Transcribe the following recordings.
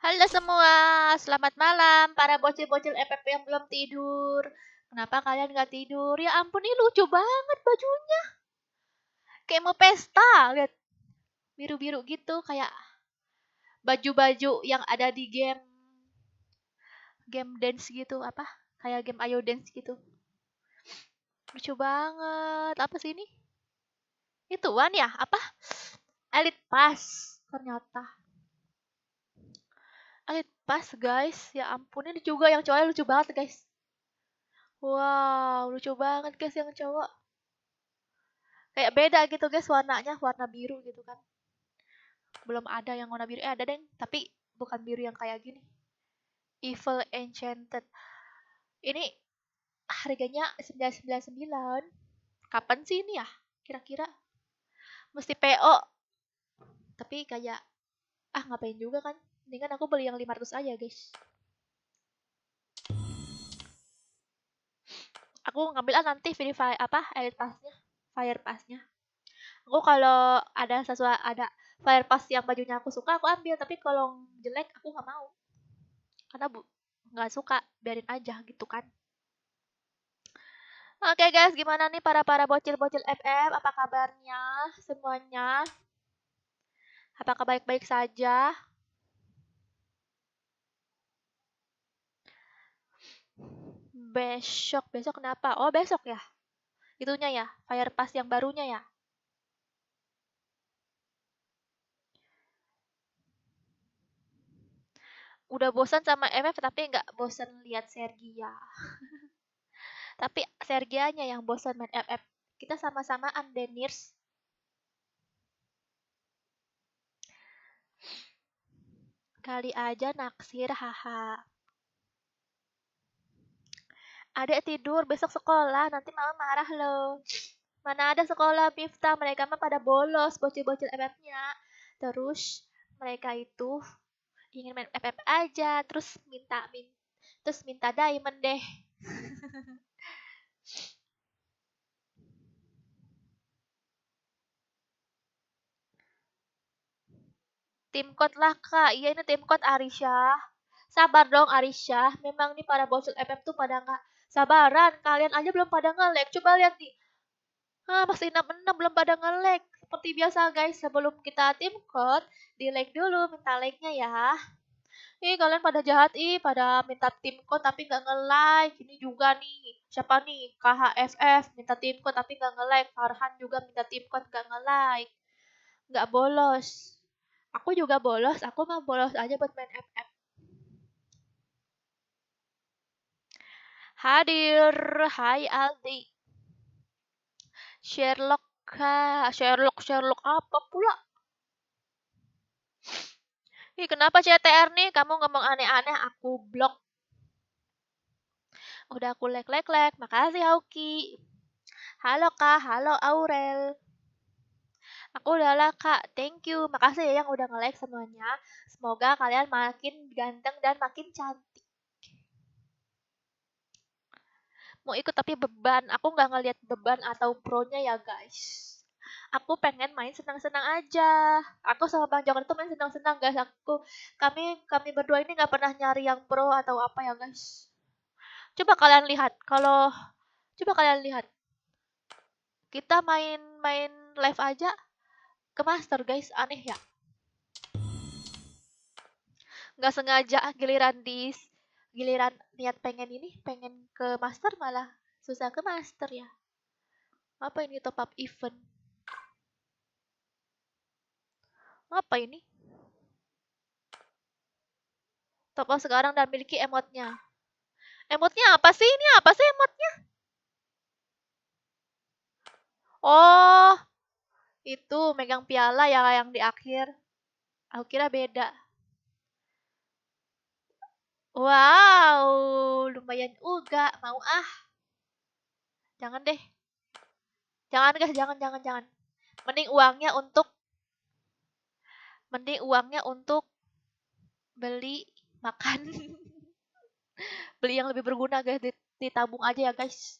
Halo semua, selamat malam para bocil-bocil FF yang belum tidur. Kenapa kalian gak tidur? Ya ampun, ini lucu banget bajunya. Kayak mau pesta, lihat. Biru-biru gitu, kayak baju-baju yang ada di game dance gitu, apa? Kayak game Ayo Dance gitu. Lucu banget. Apa sih ini? Ituan ya, apa? Elite Pass ternyata. Elite Pass, guys. Ya ampun, ini juga yang cowoknya lucu banget, guys. Wow, lucu banget guys yang cowok. Kayak beda gitu guys warnanya, warna biru gitu kan. Belum ada yang warna biru. Ada deng, tapi bukan biru yang kayak gini. Evil Enchanted. Ini harganya 999. Kapan sih ini ya? Kira-kira mesti PO. Tapi kayak ngapain juga kan? Mendingan aku beli yang 500 aja, guys. Aku ngambil nanti verify apa? Elite Pass-nya, Fire Pass-nya. Aku kalau ada Fire Pass yang bajunya aku suka, aku ambil, tapi kalau jelek aku nggak mau. Karena nggak suka, biarin aja gitu kan. Oke guys, gimana nih para bocil-bocil FF? Apa kabarnya semuanya? Apakah baik-baik saja? Besok kenapa? Oh besok ya? Itunya ya, Fire Pass yang barunya ya? Udah bosan sama MF tapi nggak bosan lihat Sergia. Tapi Sergianya yang bosan main FF. Kita sama-samaan Denirs. Kali aja naksir, haha. Adek tidur, besok sekolah, nanti mama marah loh. Mana ada sekolah Miftah, mereka mah pada bolos, bocil-bocil FF-nya. Terus mereka itu ingin main FF aja, terus minta diamond deh. Tim code lah kak, iya ini tim code Arisha. Sabar dong Arisha, memang nih para bocil FF tuh pada nggak sabaran. Kalian aja belum pada nge-lag, coba lihat nih. Masih 66 belum pada nge-lag. Seperti biasa guys, sebelum kita tim code, di like dulu, minta like-nya ya. Kalian pada jahat pada minta tim code tapi nggak nge-like. Ini juga nih, siapa nih? KHFF minta tim code tapi nggak nge-like. Farhan juga minta tim code nggak nge-like. Nggak bolos. Aku juga bolos, aku mah bolos aja buat main FF. Hadir, hai Aldi. Sherlock, Sherlock apa pula? Kenapa CTR nih? Kamu ngomong aneh-aneh, aku blok. Udah aku like. Makasih Hauki. Halo Kak, halo Aurel. Aku udah lah Kak, thank you. Makasih ya yang udah nge-like semuanya. Semoga kalian makin ganteng dan makin cantik. Mau ikut tapi beban. Aku nggak ngelihat beban atau pro-nya ya guys. Aku pengen main senang-senang aja. Aku sama Bang Joko itu main senang-senang guys. Kami berdua ini nggak pernah nyari yang pro atau apa ya guys. Coba kalian lihat, coba kalian lihat. Kita main live aja ke master guys, aneh ya. Nggak sengaja giliran niat pengen ke master malah susah ke master ya. Apa ini top up event? Apa ini? Top up sekarang dan miliki emotnya. Emotnya apa sih? Ini apa sih emotnya? Oh, itu megang piala ya yang di akhir. Aku kira beda. Wow, lumayan uga. Mau ah. Jangan deh. Jangan guys, jangan. Mending uangnya untuk mending uangnya untuk beli makan. Beli yang lebih berguna guys, ditabung aja ya guys.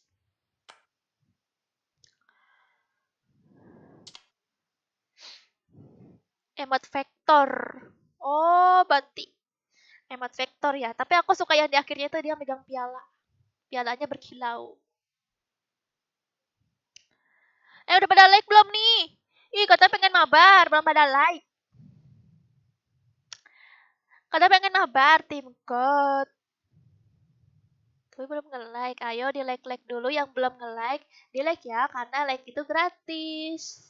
Emot vektor. Oh, berarti Emot vektor ya. Tapi aku suka yang di akhirnya itu dia megang piala. Pialanya berkilau. Udah pada like belum nih? Ih, katanya pengen mabar, belum pada like. Katanya pengen mabar, tim God. Tapi belum nge-like. Ayo di like-like dulu yang belum nge-like. Di like ya, karena like itu gratis.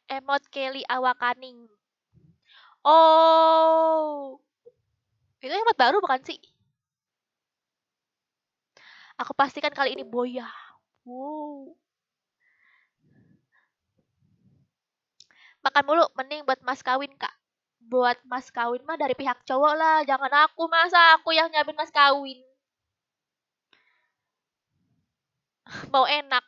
Emot Kelly Awakaning. Oh. Itu emot baru bukan sih? Aku pastikan kali ini boya. Wow. Makan mulu, mending buat mas kawin, Kak. Buat mas kawin mah dari pihak cowok lah. Jangan aku, masa aku yang nyiapin mas kawin. Mau enak.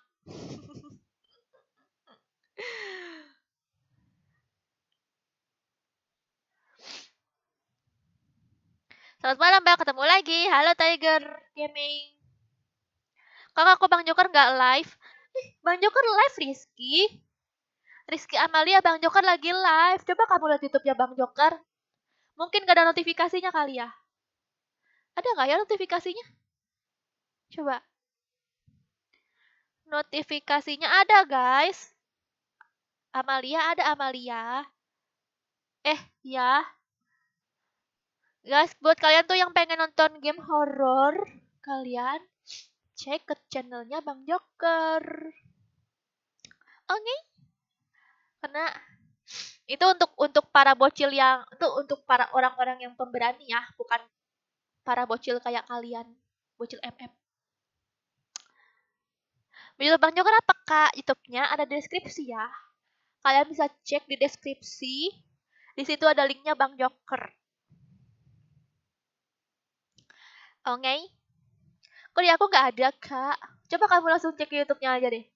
Selamat malam, Bang. Ketemu lagi. Halo, Tiger Gaming. Kakak aku Bang Joker nggak live. Bang Joker live, Rizky. Rizky Amalia, Bang Joker lagi live. Coba kamu lihat YouTube-nya Bang Joker. Mungkin gak ada notifikasinya kali ya. Ada nggak ya notifikasinya? Coba. Notifikasinya ada, guys. Amalia, ada Amalia. Ya. Guys, buat kalian tuh yang pengen nonton game horror, kalian cek ke channelnya Bang Joker. Oke. Karena itu untuk para bocil yang itu untuk para orang-orang yang pemberani ya, bukan para bocil kayak kalian, bocil MM. Video Bang Joker apa Kak? YouTube-nya ada di deskripsi ya. Kalian bisa cek di deskripsi. Di situ ada linknya Bang Joker. Oke. Kok di aku nggak ada Kak? Coba kamu langsung cek YouTube-nya aja deh.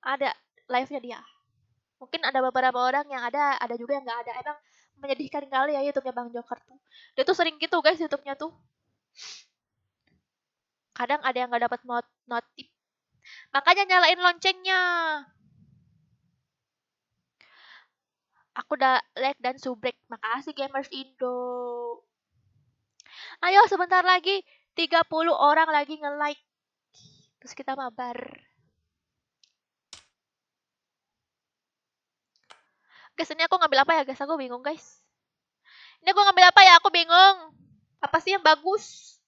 Ada live-nya dia. Mungkin ada beberapa orang yang ada juga yang nggak ada. Emang menyedihkan kali ya YouTube-nya Bang Joker tuh. Dia tuh sering gitu guys YouTube-nya tuh. Kadang ada yang nggak dapat notif. Makanya nyalain loncengnya. Aku udah like dan subrek. Makasih Gamers Indo. Ayo sebentar lagi 30 orang lagi nge-like. Terus kita mabar. Guys, ini aku ngambil apa ya guys? Aku bingung guys. Ini aku ngambil apa ya? Aku bingung. Apa sih yang bagus?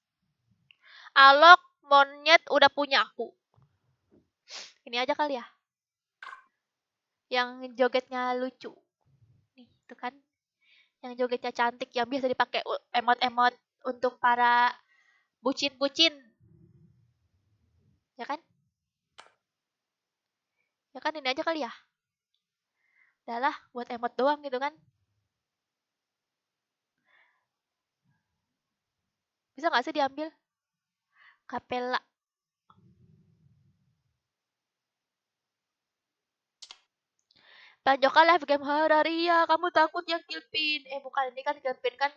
Alok, monyet udah punya aku. Ini aja kali ya. Yang jogetnya lucu. Nih, itu kan. Yang jogetnya cantik yang biasa dipakai emot-emot untuk para bucin-bucin. Ya kan? Ya kan ini aja kali ya. Udahlah, buat emot doang gitu kan. Bisa gak sih diambil? Kapela. Tanjokkan live game horror. Iya, kamu takut ya Kilpin. Bukan, ini kan Kilpin kan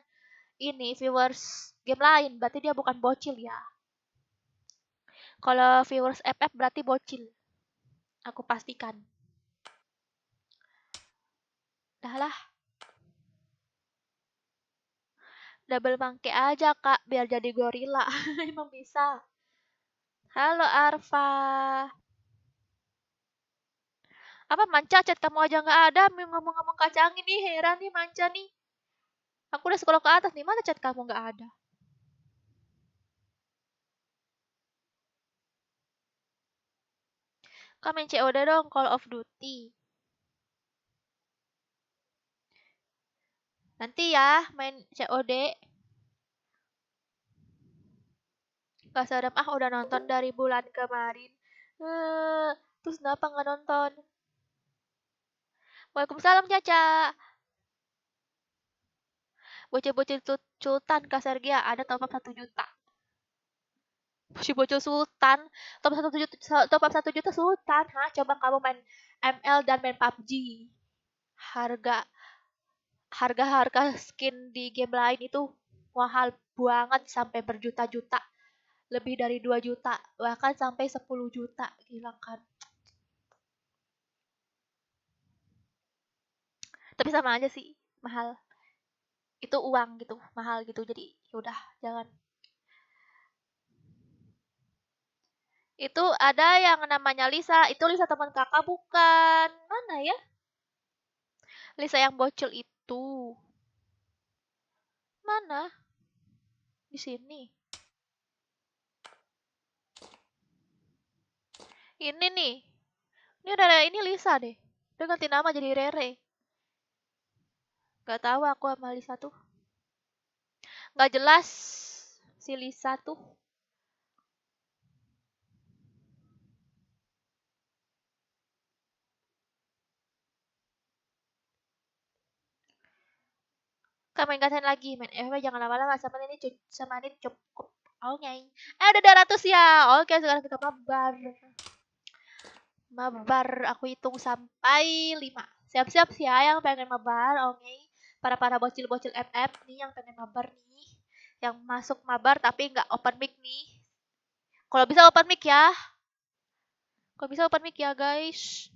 ini viewers game lain. Berarti dia bukan bocil ya. Kalau viewers FF berarti bocil. Aku pastikan. Dah lah. Double monkey aja kak, biar jadi gorila. Emang bisa. Halo Arfa. Apa manca chat kamu aja nggak ada? Ngomong-ngomong kacang ini heran nih manca nih. Aku udah scroll ke atas nih, mana chat kamu nggak ada? Kak main COD dong, Call of Duty. Nanti ya main COD. Gak serem udah nonton dari bulan kemarin. Terus kenapa nggak nonton? Waalaikumsalam Caca. Bocil-bocil sultan Kasargia ada top up 1 juta. Bocil-bocil sultan top up 1 juta sultan. Hah, coba kamu main ML dan main PUBG. Harga harga skin di game lain itu mahal banget sampai berjuta-juta. Lebih dari 2 juta, bahkan sampai 10 juta. Gila kan. Tapi sama aja sih, mahal. itu uang gitu, mahal gitu. Jadi yaudah jangan. Itu ada yang namanya Lisa, itu Lisa teman kakak bukan? Mana ya? Lisa yang bocil itu. Mana? Di sini. Ini nih. Ini udah ini Lisa deh. Dia ganti nama jadi Rere. Gak tahu aku sama Lisa tuh. Gak jelas si Lisa tuh. Kan main gantian lagi, main FF jangan lama-lama sama ini cukup. Oke. Udah 200 ya. Oke, sekarang kita mabar. Mabar, aku hitung sampai 5. Siap-siap sih ya yang pengen mabar, oke. Para bocil-bocil FF nih yang pengen mabar nih. Yang masuk mabar tapi nggak open mic nih. Kalau bisa open mic ya. Kalau bisa open mic ya guys.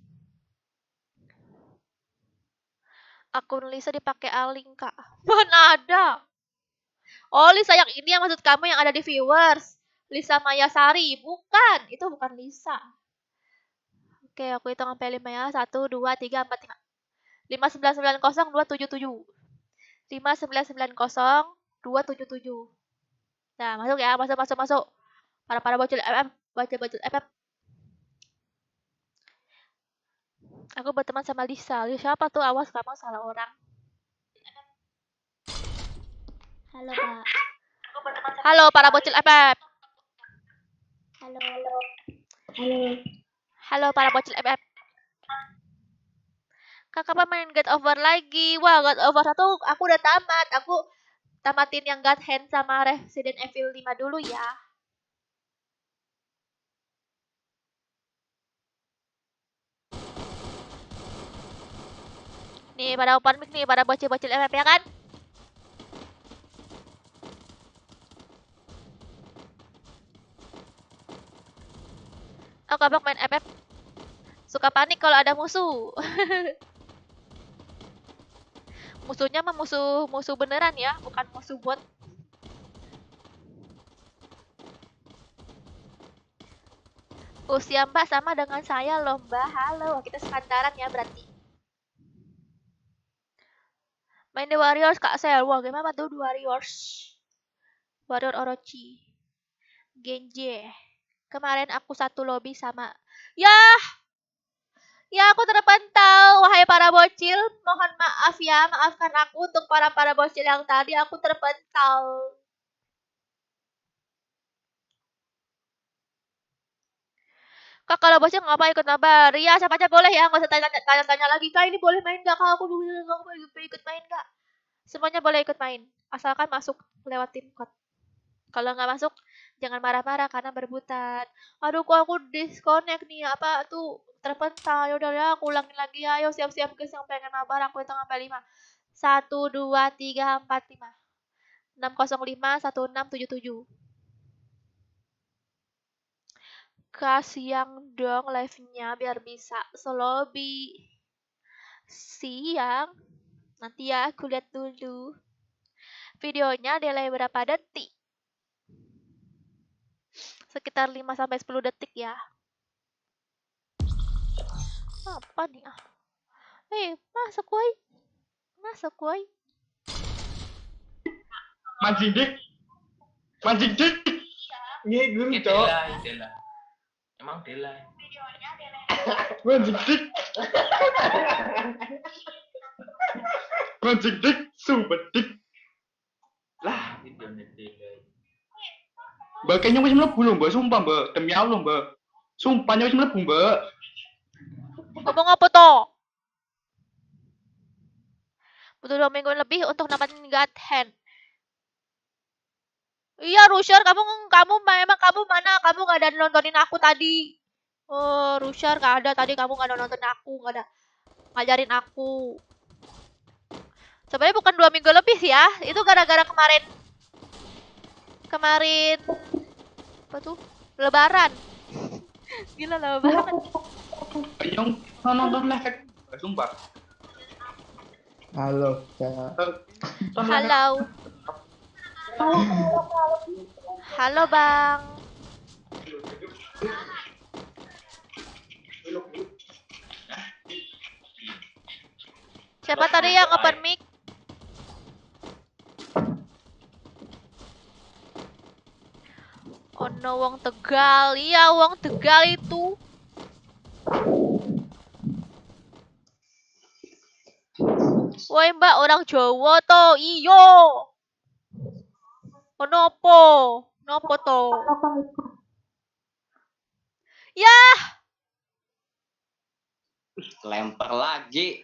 Akun Lisa dipakai Aling kak. Mana ada? Oh Lisa yang ini yang maksud kamu yang ada di viewers. Lisa Mayasari, bukan. Itu bukan Lisa. Oke, aku hitung sampai 5 ya. 1, 2, 3, 4, 5. 5990 277. 5990 277. Nah, masuk ya, masuk. Para bocil MM, bocil FF. Aku berteman sama Lisa. Lisa siapa tuh? Awas kamu salah orang. Halo, Pak. Halo para bocil FF. Halo. Halo para bocil FF. Kakak main God Over lagi. Wah, God Over 1 aku udah tamat. Aku tamatin yang God Hand sama Resident Evil 5 dulu ya. Nih pada open mic nih, pada bocil-bocil FF ya kan? Aku abang main FF suka panik kalau ada musuh. Musuhnya mah musuh beneran ya, bukan musuh bot. Usia Mbak sama dengan saya loh Mbak. Halo, kita sepantaran ya berarti. Main The Warriors Kak Sel. Wah, gimana tuh The Warriors? Warrior Orochi. Genji. Kemarin aku satu lobby sama... Ya aku terpantau. Wahai para bocil, mohon maaf ya. Maafkan aku untuk para bocil yang tadi aku terpantau. Kak kalau bocil ngapa ikut mabar? Ya siapa aja boleh ya, nggak usah tanya-tanya lagi. Kak ini boleh main gak? Kak aku boleh ikut main gak? Semuanya boleh ikut main, asalkan masuk lewat tim code. Kalau nggak masuk, jangan marah-marah karena berebutan. Aduh kok aku disconnect nih, apa tuh terpental. Yaudah ya, aku ulangin lagi ya. Ayo siap-siap guys yang pengen mabar, aku hitung sampai 5. 1, 2, 3, 4, 5. 605 1677. Siang dong live-nya biar bisa selobby. Siang. Nanti ya aku lihat dulu. Videonya delay berapa detik? Sekitar 5 sampai 10 detik ya. Apa nih ah? Masuk woi. Masuk woi. Mancing dik. Ini gue cowok. Dela. Emang Dela. Mancing dik, sumpah dik. Lah, videonya Dela. Mbak kayaknya masih melebu loh mbak, sumpah mbak. Demi Allah mbak. Sumpahnya masih melebu mbak. Ngomong apa toh? Butuh 2 minggu lebih untuk dapatin God Hand. Iya, Rusher, kamu memang kamu mana? Kamu nggak ada nontonin aku tadi. Oh, Rusher nggak ada tadi, kamu nggak ada nonton aku, nggak ada ngajarin aku. Sebenarnya bukan 2 minggu lebih sih ya. Itu gara-gara kemarin apa tuh? Lebaran. Gila lebaran. Yang nonton efek, sumpah. Halo, Kak. Halo. Halo, Bang. Siapa tadi yang open mic? Oh no, wong Tegal. Iya, wong Tegal itu. Woi, Mbak, orang Jawa to. Iyo. Oh, nopo? Nopo to? Ya, Lempar lagi.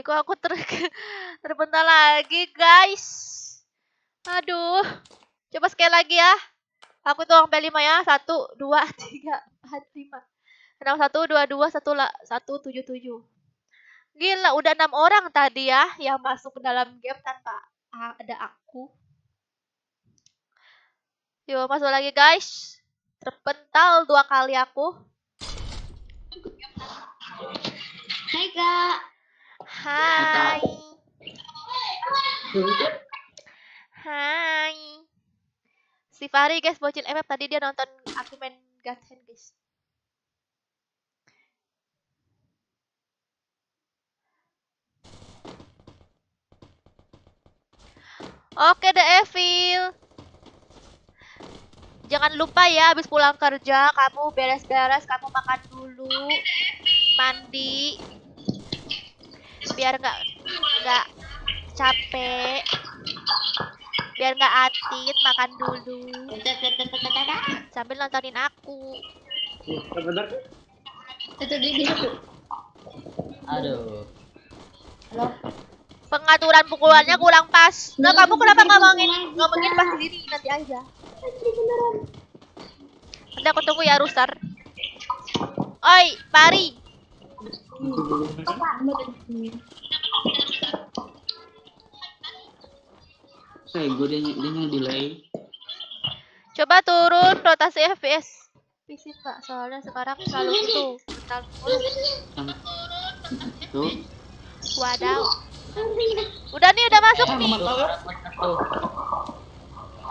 kok aku terbental lagi, guys. Aduh. Coba sekali lagi ya. Aku tuang sampai 5 ya. 1, 2, 3, 4, 5. 6, 1, 2, 2, 1, 1, 7, 7. Gila, udah 6 orang tadi ya yang masuk ke dalam game tanpa ada aku. Yuk, masuk lagi, guys. Terpental 2 kali aku. Hai Kak. Hai. Hai. Si Fahri, guys, bocil MF tadi dia nonton aku main God Hand, guys. Oke, The Evil. Jangan lupa ya, habis pulang kerja kamu beres-beres, kamu makan dulu, mandi, biar nggak capek, biar nggak atit, makan dulu, sambil nontonin aku. Aduh. Pengaturan pukulannya kurang pas. Nah, kamu kenapa ngomongin pas sendiri nanti aja. Nanti aku tunggu ya, Ruster. Oi, Pari. Gue dia yang delay. Coba turun rotasi FPS. PC Pak, soalnya sekarang selalu itu. Bentar dulu. Tuh. Wadaw. Udah nih, udah masuk nih.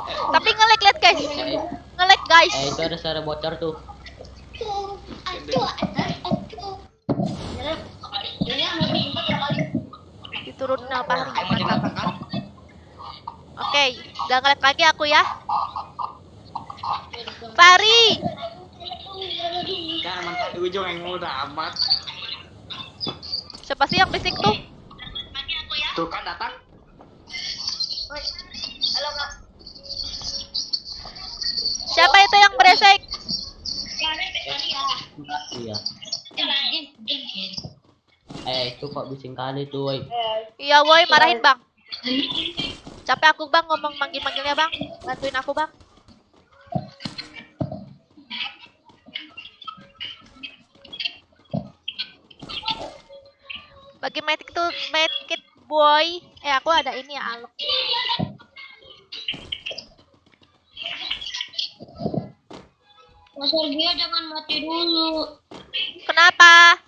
Tapi nge-lag, lihat guys. Nge-lag guys. Itu ada suara bocor tuh. Diturunin apa hari? Mantap. Oke, udah nge-lag lagi aku ya. Pari. Kan mantap di ujung yang udah amat. Siapa sih yang bisik tuh? Tuh kan datang. Siapa itu yang beresek? Iya. Itu kok bising kali tuh, woi. Iya woi, marahin bang. Capek aku bang ngomong manggil-manggilnya bang. Bantuin aku bang. Bagi medkit boy. Aku ada ini ya, alok. Mas Sergio jangan mati dulu. Kenapa?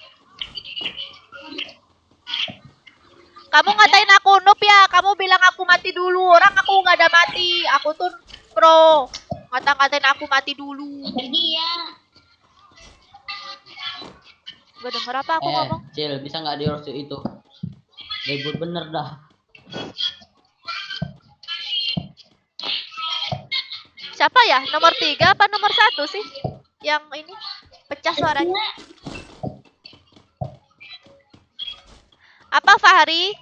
Kamu ngatain aku noob ya? Kamu bilang aku mati dulu. Orang aku nggak ada mati. Aku tuh pro. Ngata-ngatain aku mati dulu. Sergio. Gak denger apa aku ngomong? Cil, bisa nggak diurus itu? Ribut bener dah. Siapa ya? Nomor 3 apa nomor 1 sih? Yang ini pecah suaranya. Apa Fahri?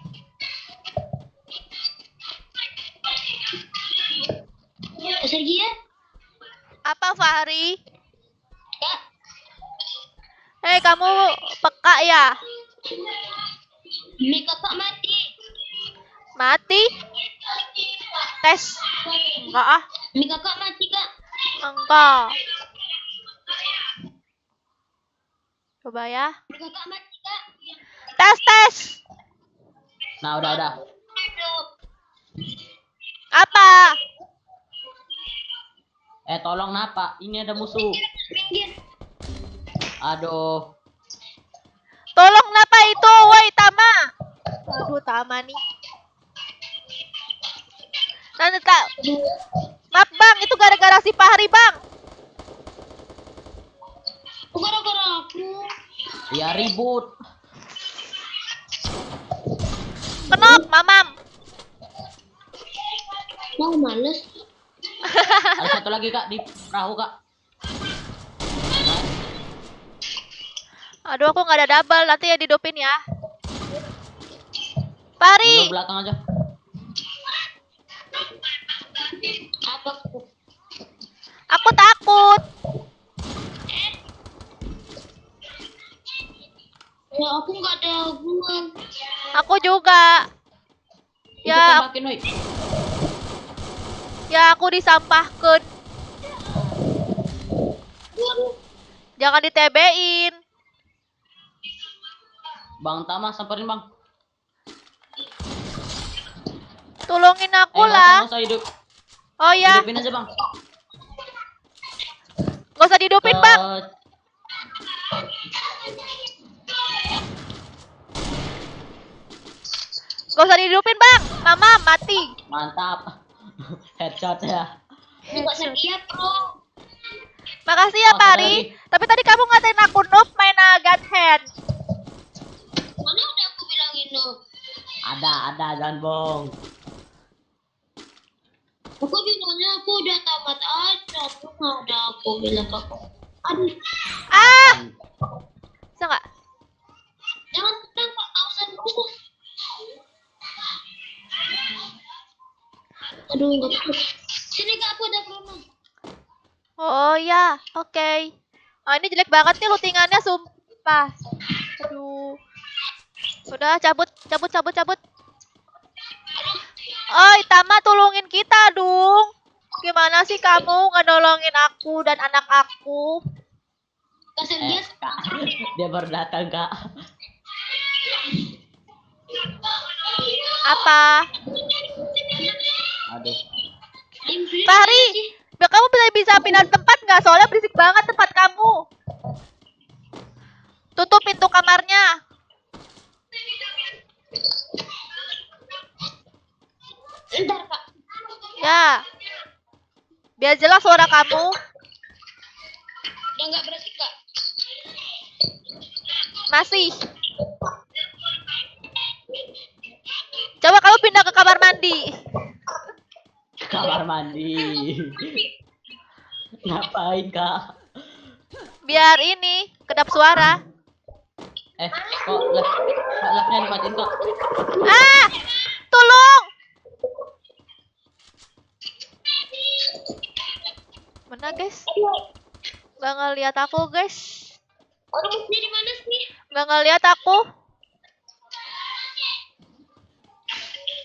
Sergio. Apa Fahri? Kak. Hei, kamu peka ya? Mie kakak mati. Mati? Tes. Enggak ah. Mie kakak mati kak. Enggak. Coba ya. Mie kakak mati kak. Tes. Nah, udah. Apa? Tolong napa? Ini ada musuh. Minggir. Aduh. Tolong napa itu, woi Tama. Aduh, Tama nih. Nanti tak. Maaf bang, itu gara-gara si Fahri bang. Gara-gara aku. Ya ribut. Kenok, mamam. Mau males. Ada satu lagi kak di perahu kak. Aduh, aku nggak ada double, nanti ya didopin ya. Fahri, Mundur belakang aja. Apa aku? aku takut. Ya aku nggak ada hubungan. Aku juga. Itu Ya, tembakin woi. ya aku disampahkan. Waduh. Jangan ditebe-in. Bang Tama samperin bang. Tolongin aku Nggak lah. usah hidup. Oh ya, Hidupin aja bang. nggak usah dihidupin bang. Nggak usah dihidupin bang. Mama mati. Mantap. Headshot ya. Nggak sedia bro. Makasih ya Oh, Fahri. ada Tapi tadi kamu ngatain aku noob main gun hand. Mana udah aku bilangin lo. Ada jangan bohong. Aku bilangnya aku udah tamat aja. Tuh nggak ada aku bilang ke aku. Aduh. Ah, bisa nggak? Jangan tenang Pak Kausan dulu. Aduh nggak tahu. Sini kak aku ada promo. Oh ya, oke. Oh ini jelek banget nih lootingannya sumpah. Aduh. Udah cabut. Oi, Tama tolongin kita dong. Gimana sih kamu ngenolongin aku dan anak aku? Kasih dia. Kak. Dia baru datang kak. Apa? Aduh. Fahri, kamu bisa pindah tempat nggak? Soalnya berisik banget tempat kamu. Tutup pintu kamarnya. Ntar kak. Ya. Biar jelas suara kamu. Udah nggak bersih kak. Masih. Coba kamu pindah ke kamar mandi. Kamar mandi. Ngapain kak? Biar ini kedap suara. Kok live-nya dimatiin kak? Ah! Tolong. Mana guys? Nggak ngeliat aku guys. Aduh musuhnya di mana sih? Nggak ngeliat aku.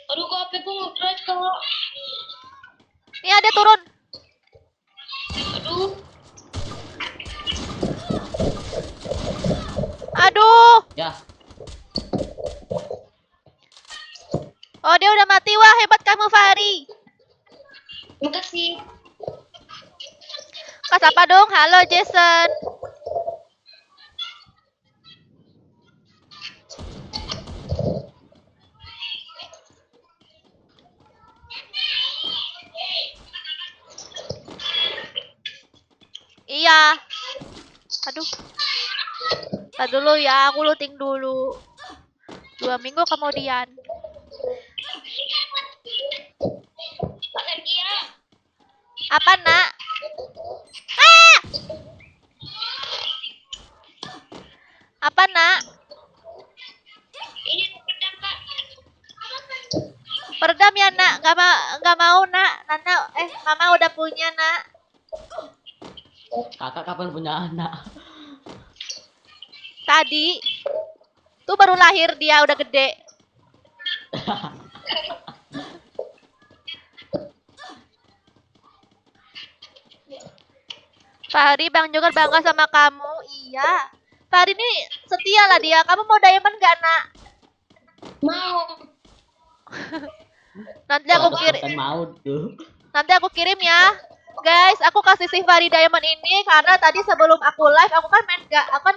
Aduh kok HP ku nge-crash kak. Ini ada turun. Aduh. Aduh. Ya. Oh dia udah mati. Wah hebat kamu Fahri. Makasih. Kak siapa dong? Halo Jason. Iya. Aduh. Tar dulu ya, aku looting dulu. 2 minggu kemudian. Kak Sergia. Apa nak? Ah! Apa nak? Ini pedang kak. Peredam ya nak, nggak mau nak. Nana, mama udah punya nak. Kakak kapan punya anak? Tadi. Tuh baru lahir dia udah gede. Fahri, Bang Joker bangga sama kamu. Iya. Fahri ini setia lah dia. Kamu mau diamond gak nak? Mau. Nanti aku Kalau kirim. pesan mau tuh. Nanti aku kirim ya. Guys, aku kasih si Fahri Diamond ini karena tadi sebelum aku live, aku kan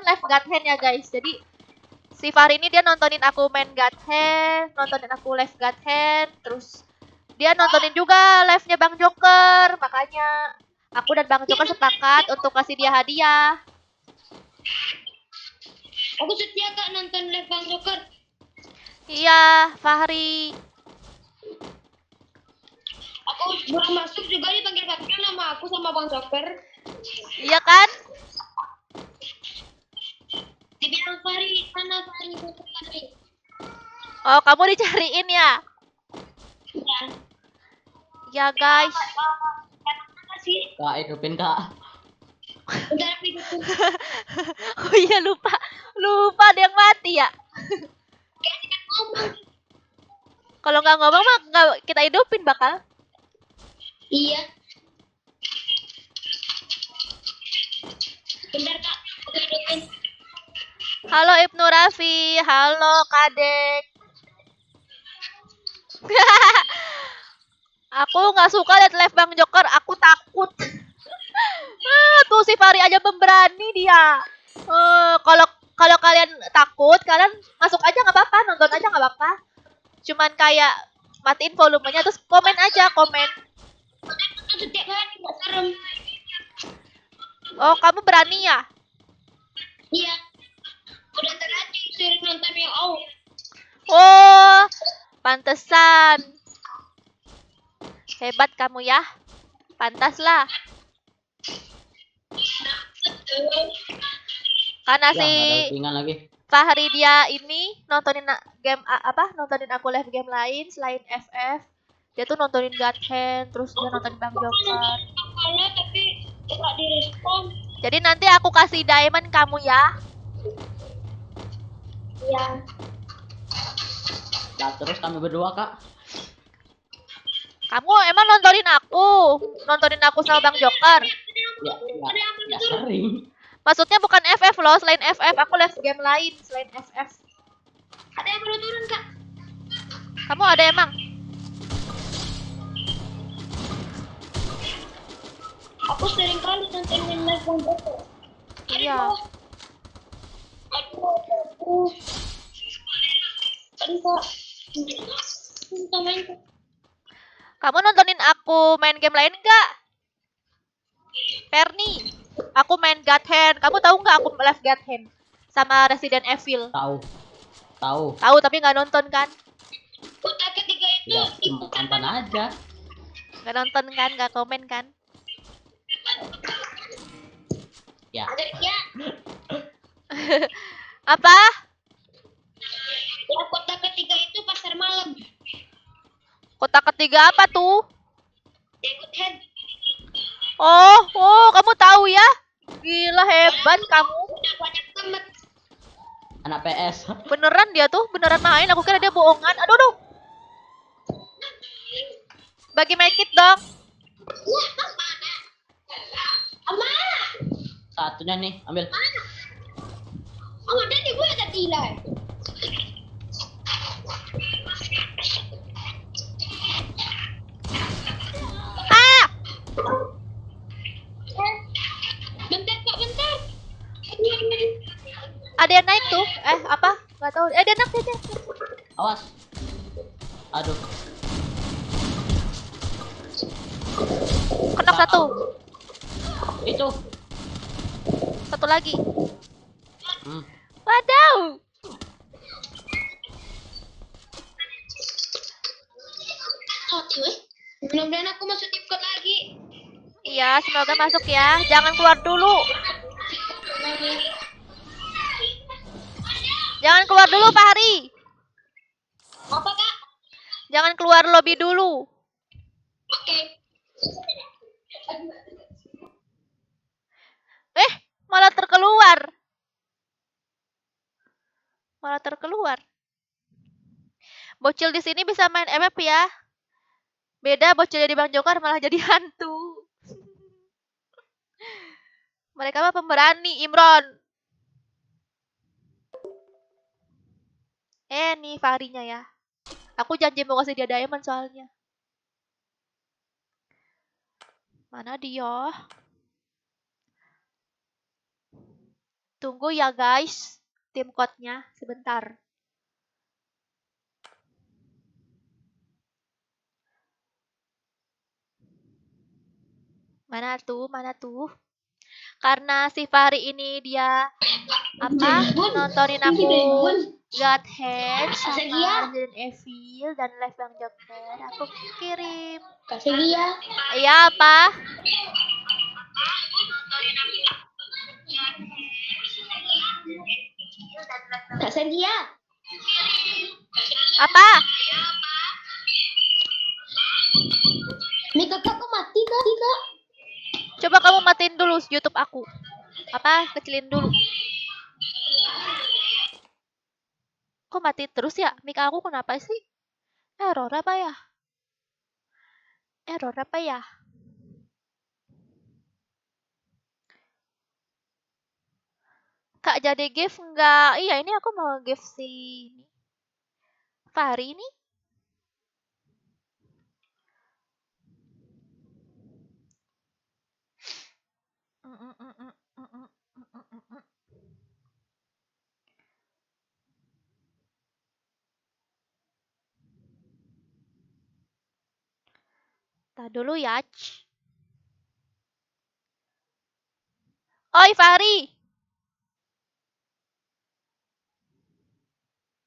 live God Hand ya guys. Jadi si Fahri ini dia nontonin aku main God Hand, nontonin aku live God Hand, terus dia nontonin juga live-nya Bang Joker. Makanya aku dan Bang Joker sepakat untuk kasih dia hadiah. Aku setia Kak nonton live Bang Joker. Iya, Fahri. Aku baru masuk juga dipanggil nama aku sama Bang Joker. Iya kan? Dibilang Fahri, mana Fahri? Oh, kamu dicariin ya? Ya. Ya guys. Apa sih? Kak, hidupin kak. Udah aku hidupin. Oh iya lupa. Lupa ada yang mati ya. Kayak kan ngomong. Kalau nggak ngomong mah nggak kita hidupin bakal. Iya. Bentar Kak, aku hidupin. Halo Ibnu Raffi, halo Kadek. Aku nggak suka lihat live Bang Joker, aku takut. Tuh si Fahri aja pemberani dia. Kalau kalian takut, kalian masuk aja nggak apa-apa, nonton aja nggak apa-apa. Cuman kayak matiin volumenya terus komen aja, komen. Setiap hari nggak serem. Oh, kamu berani ya? Iya. Udah terlatih sering nonton yang out. Oh, pantesan. Hebat kamu ya. Pantas lah. Karena Ya, si nggak ada tinggal lagi. Fahri dia ini nontonin nontonin aku live game lain selain FF. Dia tuh nontonin God Hand, terus dia nontonin Bang Joker. Kalah tapi nggak direspon. Jadi nanti aku kasih diamond kamu ya. Iya. Nah, terus kami berdua kak. Kamu emang nontonin aku sama Bang Joker. Ya sering. Maksudnya bukan FF loh, selain FF aku live game lain selain FF. Ada yang baru turun Kak. Kamu ada emang? Aku sering kali nontonin live Bang Joker. Iya. Aduh. Aduh Kak. Minta main Kak. Kamu nontonin aku main game lain enggak? Perni, aku main God Hand. Kamu tahu nggak aku live God Hand sama Resident Evil? Tahu. Tahu. Tahu tapi nggak nonton kan? Kota ketiga itu Ya, cuma tonton aja. Nggak nonton kan? Nggak komen kan? Ya. ada ya. Apa? Ya kota ketiga itu pasar malam. Kota ketiga apa tuh? Ikut head. Oh, kamu tahu ya? Gila hebat kamu. Udah banyak temen. Anak PS. Beneran dia tuh, beneran main. Aku kira dia bohongan. Aduh. Bagi make it dong. Wah, mana? Ama. Satunya nih, ambil. Oh, ada nih gue ada delay. Ah! Bentar Kak, bentar. Ada yang naik tuh. Apa? Nggak tahu. Dia naik dia. Awas. Aduh. Kena satu. Itu. Satu lagi. Hmm. Wadaw. Mudah-mudahan aku masuk tim code lagi. Iya, semoga masuk ya. Jangan keluar dulu. Jangan keluar dulu, Fahri. Apa Kak? Jangan keluar lobby dulu. Oke. Malah terkeluar. Malah terkeluar. Bocil di sini bisa main MF ya. Beda bocilnya di Bang Joker malah jadi hantu. Mereka mah pemberani, Imron. Nih Fahrinya ya. Aku janji mau kasih dia diamond soalnya. Mana dia? Tunggu ya guys, tim code-nya sebentar. Mana tuh? Mana tuh? Karena si Fahri ini dia nontonin aku Godhead sama Resident Evil dan Live Bang Joker. Aku kirim. Kasih dia. Iya apa? Kasih dia. Apa? Nih kakak kok mati kak? Coba kamu matiin dulu YouTube aku. Apa? Kecilin dulu. Kok mati terus ya? Mic aku kenapa sih? Error apa ya? Error apa ya? Kak jadi gift enggak? Iya ini aku mau gift si Fahri ini. Tadi dulu ya. Oi Fahri.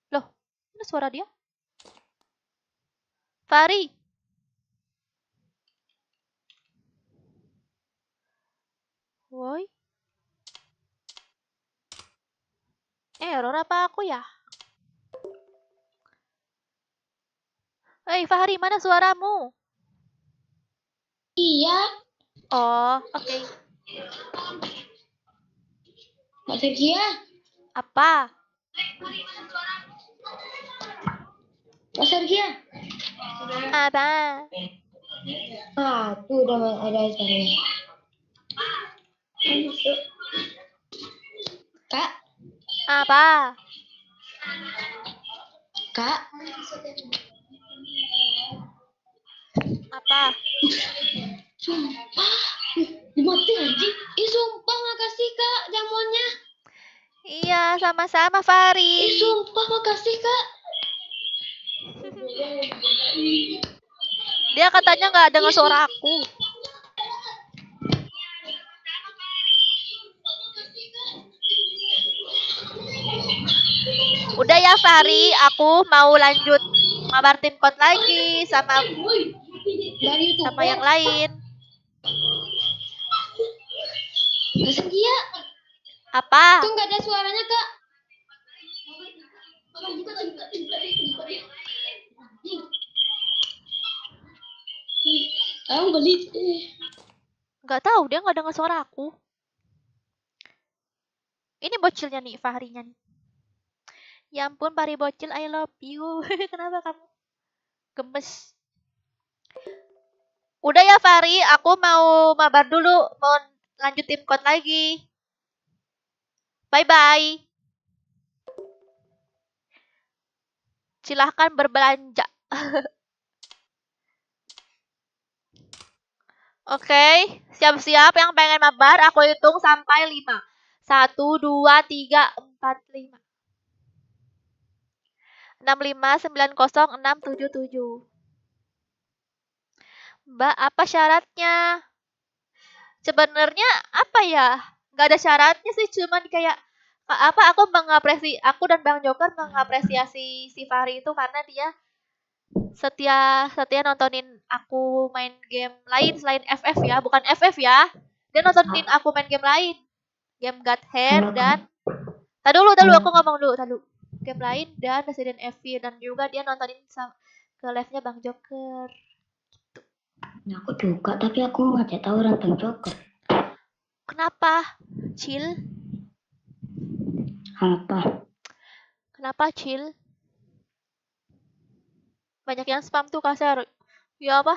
Loh, mana suara dia? Fahri. Woi. Error apa aku ya? Hei Fahri, mana suaramu? Iya. Oh, oke. Kasih dia. Apa? Kasih dia. Apa? Tuh udah ada caranya. Kak. Apa? Kak. Apa? Sumpah. Dimati anjing. Sumpah makasih kak jamuannya. Iya, sama-sama Fahri. Sumpah makasih kak. Dia katanya nggak dengar suara aku. Udah ya Fahri, aku mau lanjut mabar tim code lagi sama yang lain. Kasih dia. Apa? Tuh nggak ada suaranya kak. Kamu beli. Nggak tahu, dia nggak dengar suara aku. Ini bocilnya nih, Fahrinya nih. Ya ampun, Fahri bocil, I love you. Kenapa kamu gemes? Udah ya Fahri, aku mau mabar dulu, mau lanjut tim code lagi. Bye-bye. Silahkan berbelanja. Oke, siap-siap yang pengen mabar, aku hitung sampai 5. 1, 2, 3, 4, 5. 6590677. Mbak, apa syaratnya? Sebenarnya apa ya? Nggak ada syaratnya sih, cuman kayak aku dan Bang Joker mengapresiasi si Fahri itu karena dia setia nontonin aku main game lain selain FF ya, bukan FF ya. Dia nontonin aku main game lain. Game Godhead dan dulu aku ngomong dulu. Game lain dan Resident Evil dan juga dia nontonin ke live-nya Bang Joker. Nah, aku juga, tapi aku nggak tahu orang Bang Joker. Kenapa? Chill? Apa? Kenapa chill? Banyak yang spam tuh kasar. Ya apa?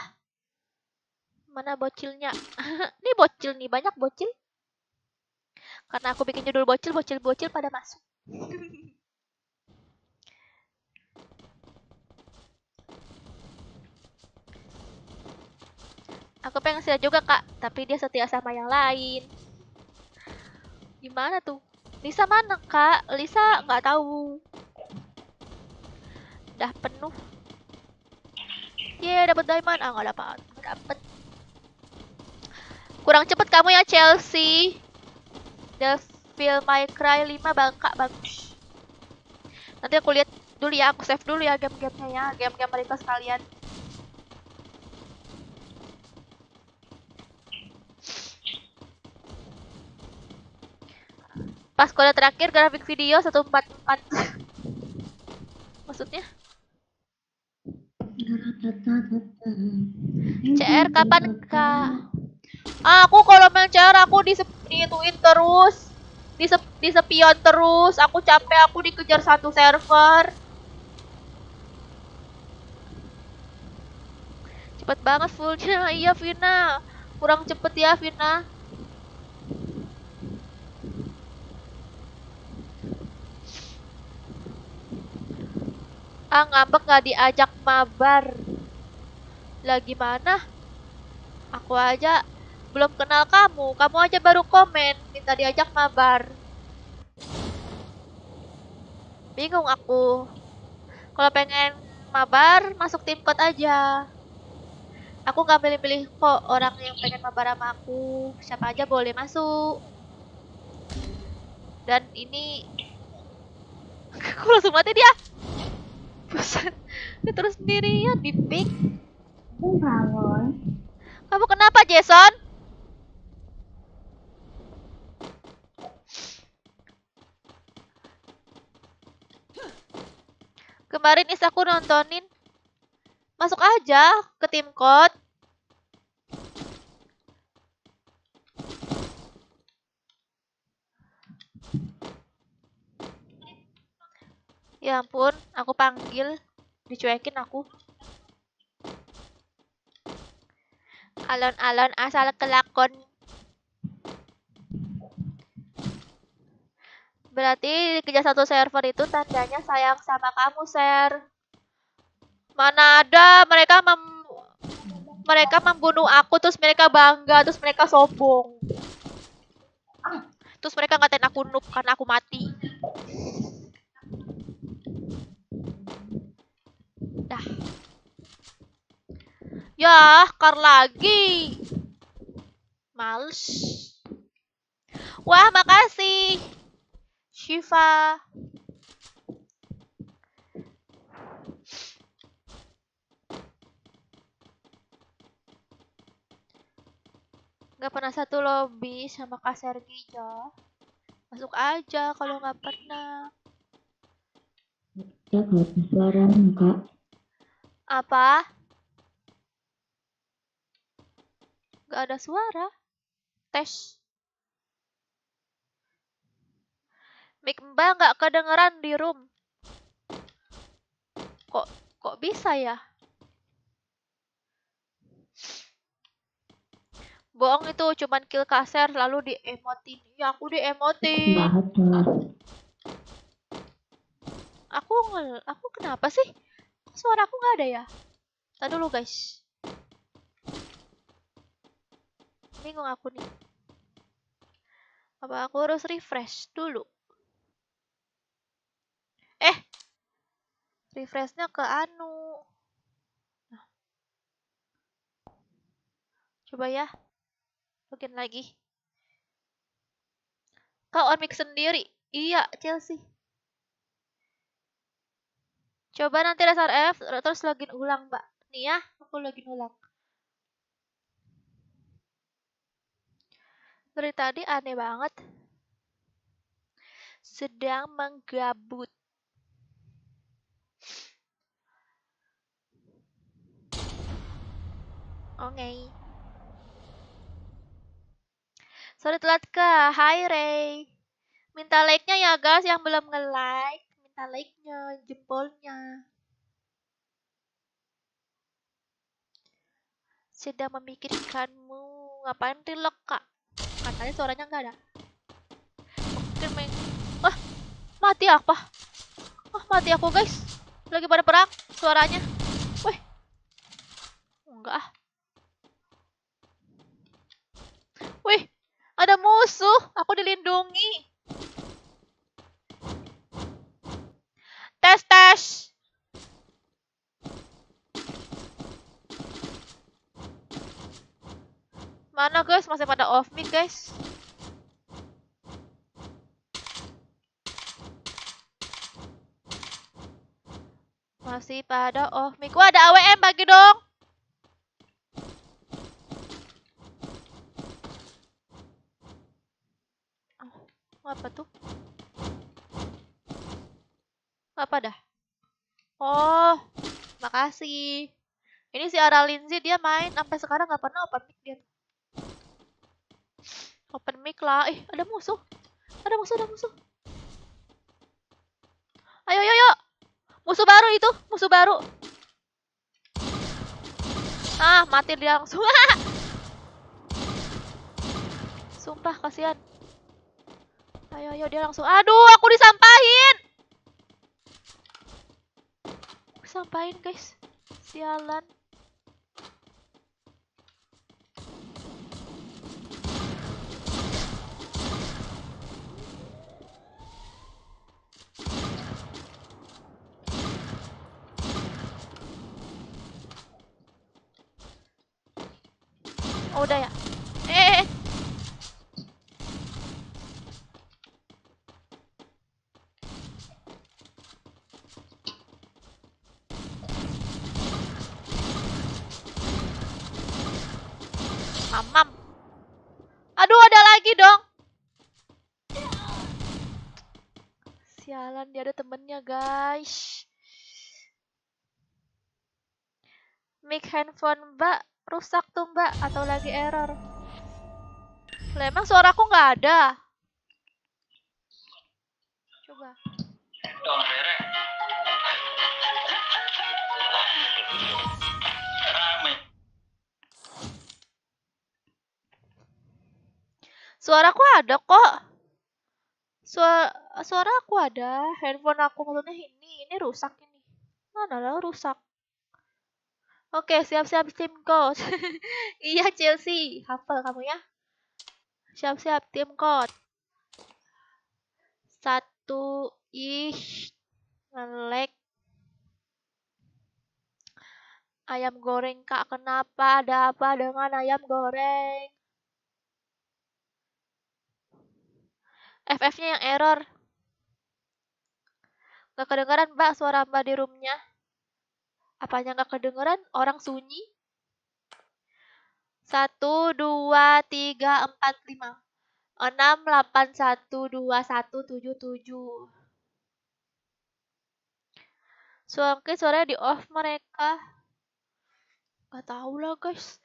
Mana bocilnya? Ini bocil nih, banyak bocil. Karena aku bikin judul bocil pada masuk. Aku pengen setia juga kak, tapi dia setia sama yang lain. Gimana tuh? Lisa mana kak? Lisa nggak tahu. Udah penuh. Yeay, dapat diamond. Ah, nggak dapat. Nggak dapat. Kurang cepet kamu ya Chelsea. Devil May Cry 5 bangka bagus. Nanti aku lihat dulu ya, aku save dulu ya game-gamenya ya, game-game mereka sekalian. Pas kode terakhir grafik video 144. Maksudnya? CR kapan kak? Aku kalau main CR aku diituin terus. Disepion terus. Aku capek, aku dikejar satu server. Cepet banget fullnya. Iya Vina. Kurang cepet ya Vina. Ah, ngambek gak diajak mabar. Lah gimana? Aku aja belum kenal kamu. Kamu aja baru komen minta diajak mabar. Bingung aku. Kalau pengen mabar, masuk tim code aja. Aku gak pilih-pilih kok orang yang pengen mabar sama aku. Siapa aja boleh masuk. Dan ini aku langsung mati dia. Buset. Dia terus sendirian di pick. Kamu kenapa Jason? Kemarin Is aku nontonin. Masuk aja ke tim code. Ya ampun, aku panggil. Dicuekin aku. Alon-alon asal kelakon. Berarti dikejar satu server itu tandanya sayang sama kamu, Ser. Mana ada mereka membunuh aku, terus mereka bangga, terus mereka sombong. Terus mereka ngatain aku noob karena aku mati. Dah. Ya, kar lagi. Males. Wah, makasih. Shiva. Gak pernah satu lobby sama Kak Sergi ya. Masuk aja kalau nggak pernah. Ya, kalau suara Kak. Apa? Gak ada suara. Tes. Mic Mbak nggak kedengeran di room. Kok bisa ya? Bohong itu cuman kill Kaser lalu di-emotin. Ya aku di-emotin. Aku kenapa sih? Kok suara aku nggak ada ya? Tadi dulu guys. Bingung aku nih. Apa aku harus refresh dulu? Refreshnya ke anu. Nah. Coba ya. Login lagi. Kau on mic sendiri. Iya, Chelsea. Coba nanti dasar F terus login ulang, Mbak. Nih ya, aku login ulang. Dari tadi aneh banget. Sedang menggabut. Oke. Sorry telat kah? Hai Ray. Minta like-nya ya guys yang belum nge-like. Minta like-nya, jempolnya. Sedang memikirkanmu. Ngapain tilek kak? Katanya suaranya nggak ada. Mungkin main. Wah, mati apa? Wah, mati aku guys. Lagi pada perang suaranya. Wih. Enggak ah. Ada musuh, aku dilindungi. Tes tes. Mana guys? Masih pada off mic guys. Masih pada off mic. Wah, ada AWM, bagi dong. Apa tuh? Apa dah? Oh, makasih. Ini si Ara Lindsay, dia main sampai sekarang nggak pernah open mic dia. Open mic lah. Ada musuh. Ada musuh, ada musuh. Ayo, ayo, ayo. Musuh baru itu, musuh baru. Ah, mati dia langsung. Sumpah, kasihan. Ayo, ayo, dia langsung. Aduh, aku disampahin. Sampahin guys. Sialan. Oh, udah ya. Mamam. Aduh, ada lagi dong. Sialan, dia ada temennya guys. Mic handphone mbak rusak tuh mbak, atau lagi error. Lah, emang suaraku nggak ada. Coba. Suaraku ada kok. Suara aku ada. Handphone aku maksudnya ini rusak ini. Mana lah rusak. Oke, siap-siap tim coach. Iya Chelsea, hafal kamu ya. Siap-siap tim coach. 1 nge-lag. Ayam goreng kak, kenapa? Ada apa dengan ayam goreng? FF-nya yang error. Gak kedengeran mbak suara mbak di roomnya. Apanya gak kedengeran? Orang sunyi. 1, 2, 3, 4, 5, 6, 8, 1, 2, 1, 7, 7. Suaranya di off mereka. Gak tahu lah guys.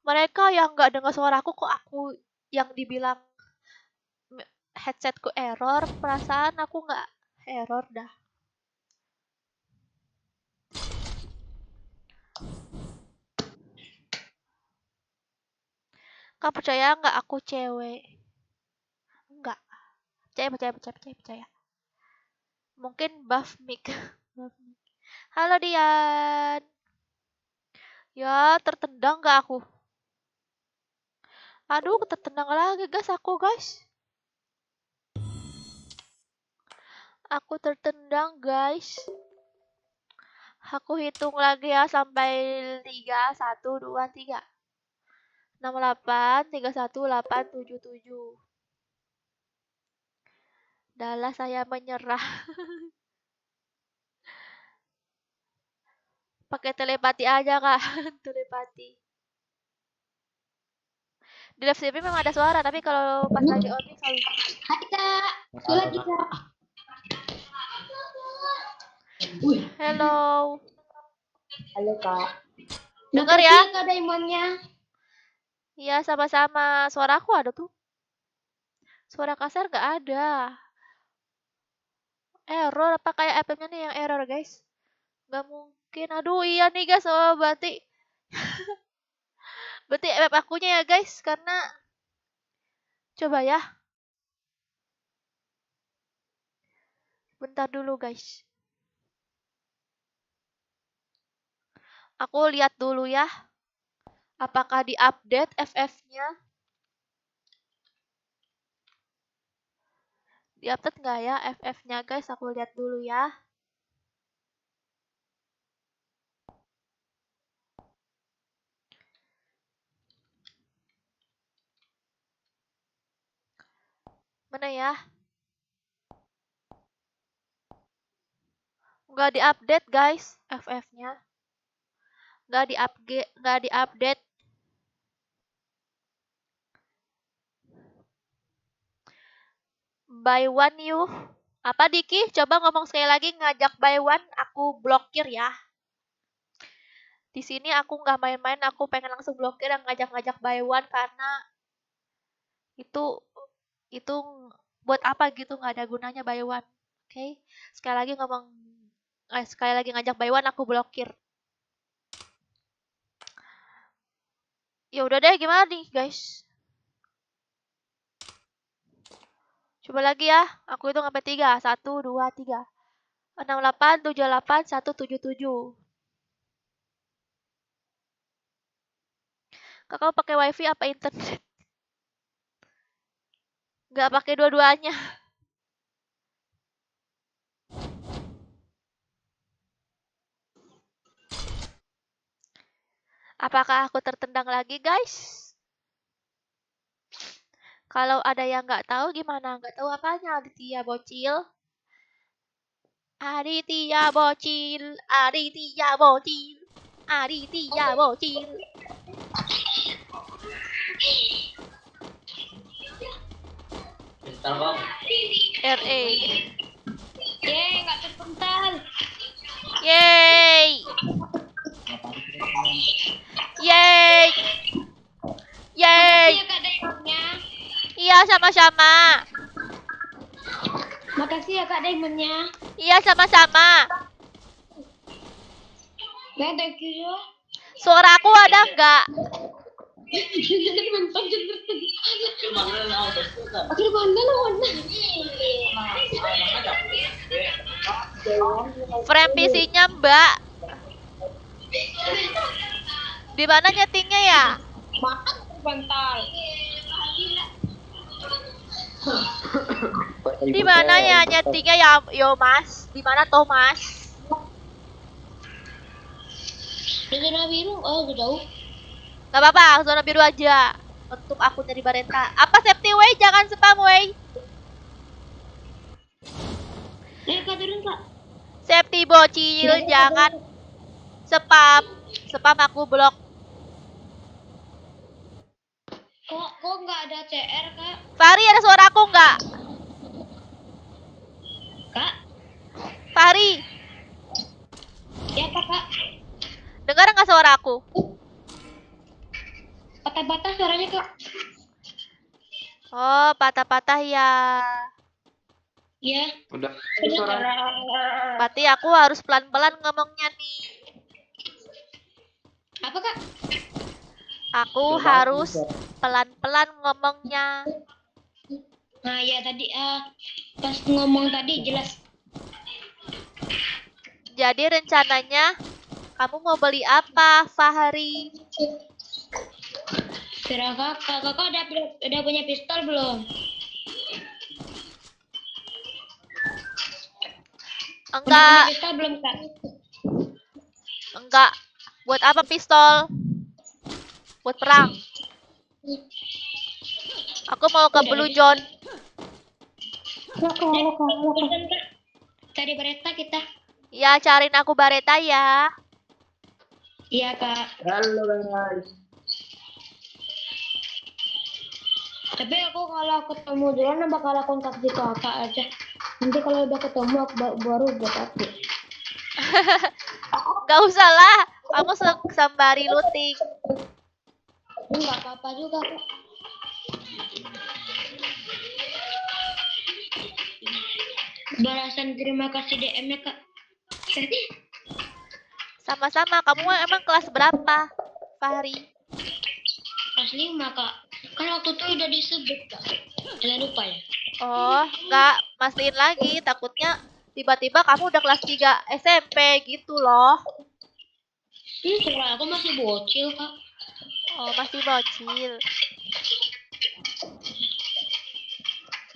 Mereka yang gak dengar suaraku kok aku yang dibilang headsetku error. Perasaan aku gak error dah. Kak percaya nggak aku cewek? Enggak. Percaya. Mungkin buff mic. Halo Dian. Ya, tertendang nggak aku? Aduh, tertendang lagi guys aku guys. Aku tertendang guys. Aku hitung lagi ya sampai 3, 1, 2, 3. 68, 31, 8, 7, 7. Dahlah saya menyerah. Pakai telepati aja kak. Telepati. Di live streaming memang ada suara, tapi kalau pas lagi on mic selalu. Hai kak, aku lagi kak. Hello. Halo kak. Dengar ya? Kak Diamondnya. Iya, sama-sama. Suara aku ada tuh. Suara kasar gak ada. Error apa kayak FM-nya nih yang error guys? Gak mungkin. Aduh iya nih guys. Oh, berarti FF akunya ya guys. Karena coba ya. Bentar dulu guys. Aku lihat dulu ya. Apakah di-update FF-nya? Di-update nggak ya FF-nya guys? Aku lihat dulu ya. Mana ya? Nggak di-update guys FF-nya. Nggak di-update. Buy one you. Apa Diki? Coba ngomong sekali lagi, ngajak buy one, aku blokir ya. Di sini aku nggak main-main, aku pengen langsung blokir yang ngajak-ngajak buy one karena itu buat apa gitu, nggak ada gunanya buy one. Oke. Sekali lagi ngajak buy one, aku blokir. Ya udah deh, gimana nih guys? Coba lagi ya, aku hitung sampai 3. 1, 2, 3. 68, 78, 177. Kakak pakai wifi apa internet? Nggak pakai dua-duanya. Apakah aku tertendang lagi guys? Kalau ada yang nggak tahu gimana? Nggak tahu apanya Aditya bocil? Aditya bocil, Aditya bocil, Aditya bocil. Bentar kok. RE. Yeay, nggak terpental. Yeay. Yeay. Yeay. Makasih ya Kak Diamondnya. Iya, sama-sama. Makasih ya Kak Diamondnya. Iya, sama-sama. Nah, thank you ya. Suara aku ada nggak? Frame PC-nya Mbak. Di mana nyetingnya ya? Makan terpental. Di mana ya nyetingnya ya, yo Mas? Di mana toh Mas? Di zona biru, oh jauh. Gak apa-apa, zona biru aja. Untuk aku dari Barenta. Apa safety way? Jangan spam way. Kak turun Kak. Safety bocil, jangan spam. Spam aku blok. Kok nggak ada CR Kak? Fahri, ada suara aku nggak? Kak? Fahri, Ya Kak. dengar nggak suara aku? Patah-patah suaranya Kak. Oh, patah-patah ya. Iya. Udah. Suara. Berarti aku harus pelan-pelan ngomongnya nih. Apa Kak? Aku harus pelan-pelan ngomongnya. Nah ya tadi pas ngomong tadi jelas. Jadi rencananya kamu mau beli apa, Fahri? Kira kakak udah punya pistol belum? Udah Enggak, punya pistol belum Kak? enggak. Buat apa pistol? Buat perang. Aku mau ke Blue John. Cari berita kita. Ya, cariin aku Bareta ya. Iya Kak. Halo guys. Tapi aku kalau ketemu Jolan bakal aku kasih ke kakak aja. Nanti kalau udah ketemu aku baru buat aku. Gak usah lah. Aku sembari looting. Enggak apa-apa juga Kak. Balasan terima kasih DM-nya Kak. Sama-sama. Kamu emang kelas berapa, Fahri? Kelas 5 Kak. Kan waktu itu udah disebut Kak. Jangan lupa ya. Oh, enggak. Mastiin lagi. Takutnya tiba-tiba kamu udah kelas 3 SMP gitu loh. Soalnya aku masih bocil Kak. Oh, masih bocil.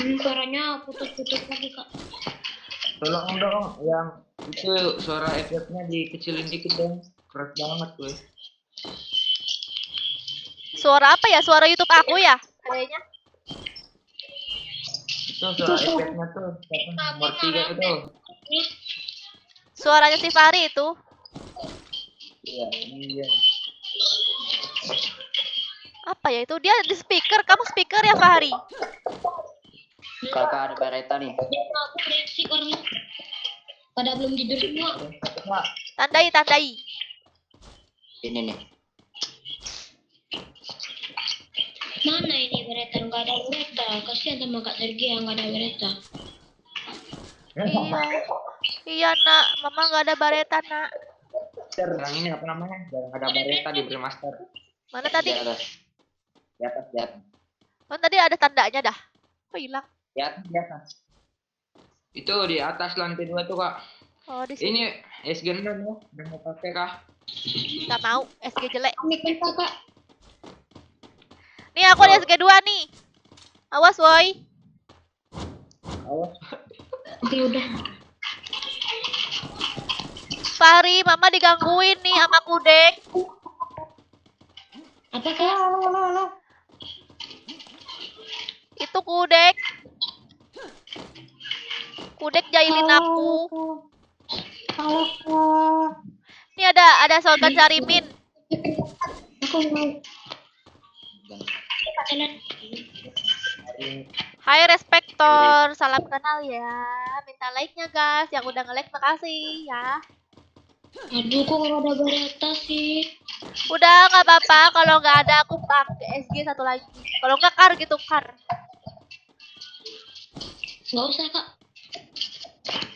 Suaranya putus-putus lagi kak. Tolong dong yang itu suara efeknya dikecilin dikit dong. Keras banget gue. Suara apa ya? Suara YouTube aku ya? Kayaknya. Itu suara efeknya tuh. Nomor 3 itu. Suaranya si Fahri itu. Iya, ini dia. Apa ya itu? Dia di speaker. Kamu speaker ya Fahri? Kakak ada bereta nih. Aku beresik orangnya. Pada belum tidur semua. Tandai, tandai. Ini nih. Mana ini bereta? Nggak ada bereta. Kasihan sama Kak Sergi yang nggak ada bereta. Iya. Iya nak. Mama nggak ada bareta nak. Yang ini apa namanya? Jangan ada bareta di Brewmaster. Mana tadi? Di atas. Di atas, di atas. Oh tadi ada tandanya dah. Kok hilang? Di atas, di atas. Itu di atas lantai 2 tuh, Kak. Oh di sini. Ini SG6 ya. Udah mau pakai kah? Nggak mau. SG jelek. Kami kan kakak. Nih aku ada SG 2 nih. Awas woi. Awas. Oke udah. Fahri, mama digangguin nih sama Kudek. Apa kak? Itu Kudek. Kudek jahilin aku. Ini ada shotgun Sarimin. Aku mau. Jalan. Hai Respektor, salam kenal ya. Minta like-nya guys. Yang udah nge-like makasih ya. Aduh kok nggak ada bereta sih? Udah nggak apa-apa. Kalau nggak ada aku pakai SG satu lagi. Kalau nggak kar gitu kar. Nggak usah kak.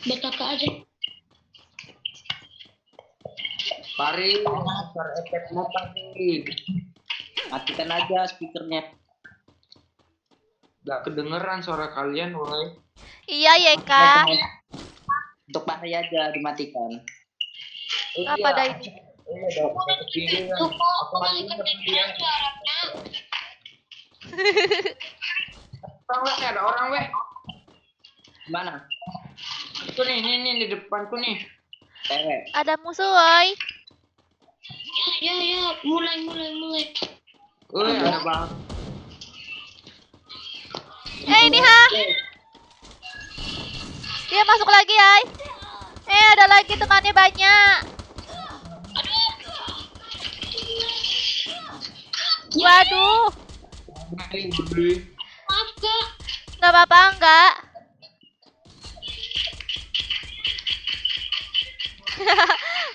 Buat kakak aja. Pari, suara efek motor nih. Matikan aja speakernya. Gak kedengeran suara kalian, woi. Iya ya kak. Untuk Pari aja dimatikan. Apa dah ini? Iya, dong. Satu video kan. Tuh kok Aku matiin kan tapi dia. suaranya. Orang weh, ada orang weh. Mana? Itu nih, ini di depanku nih. Cewek. Ada musuh woi. Ya, mulai. Woi, ada bang. Ini ha. Dia masuk lagi ya. Ada lagi temannya banyak. Waduh. Maaf kak. Nggak apa-apa enggak.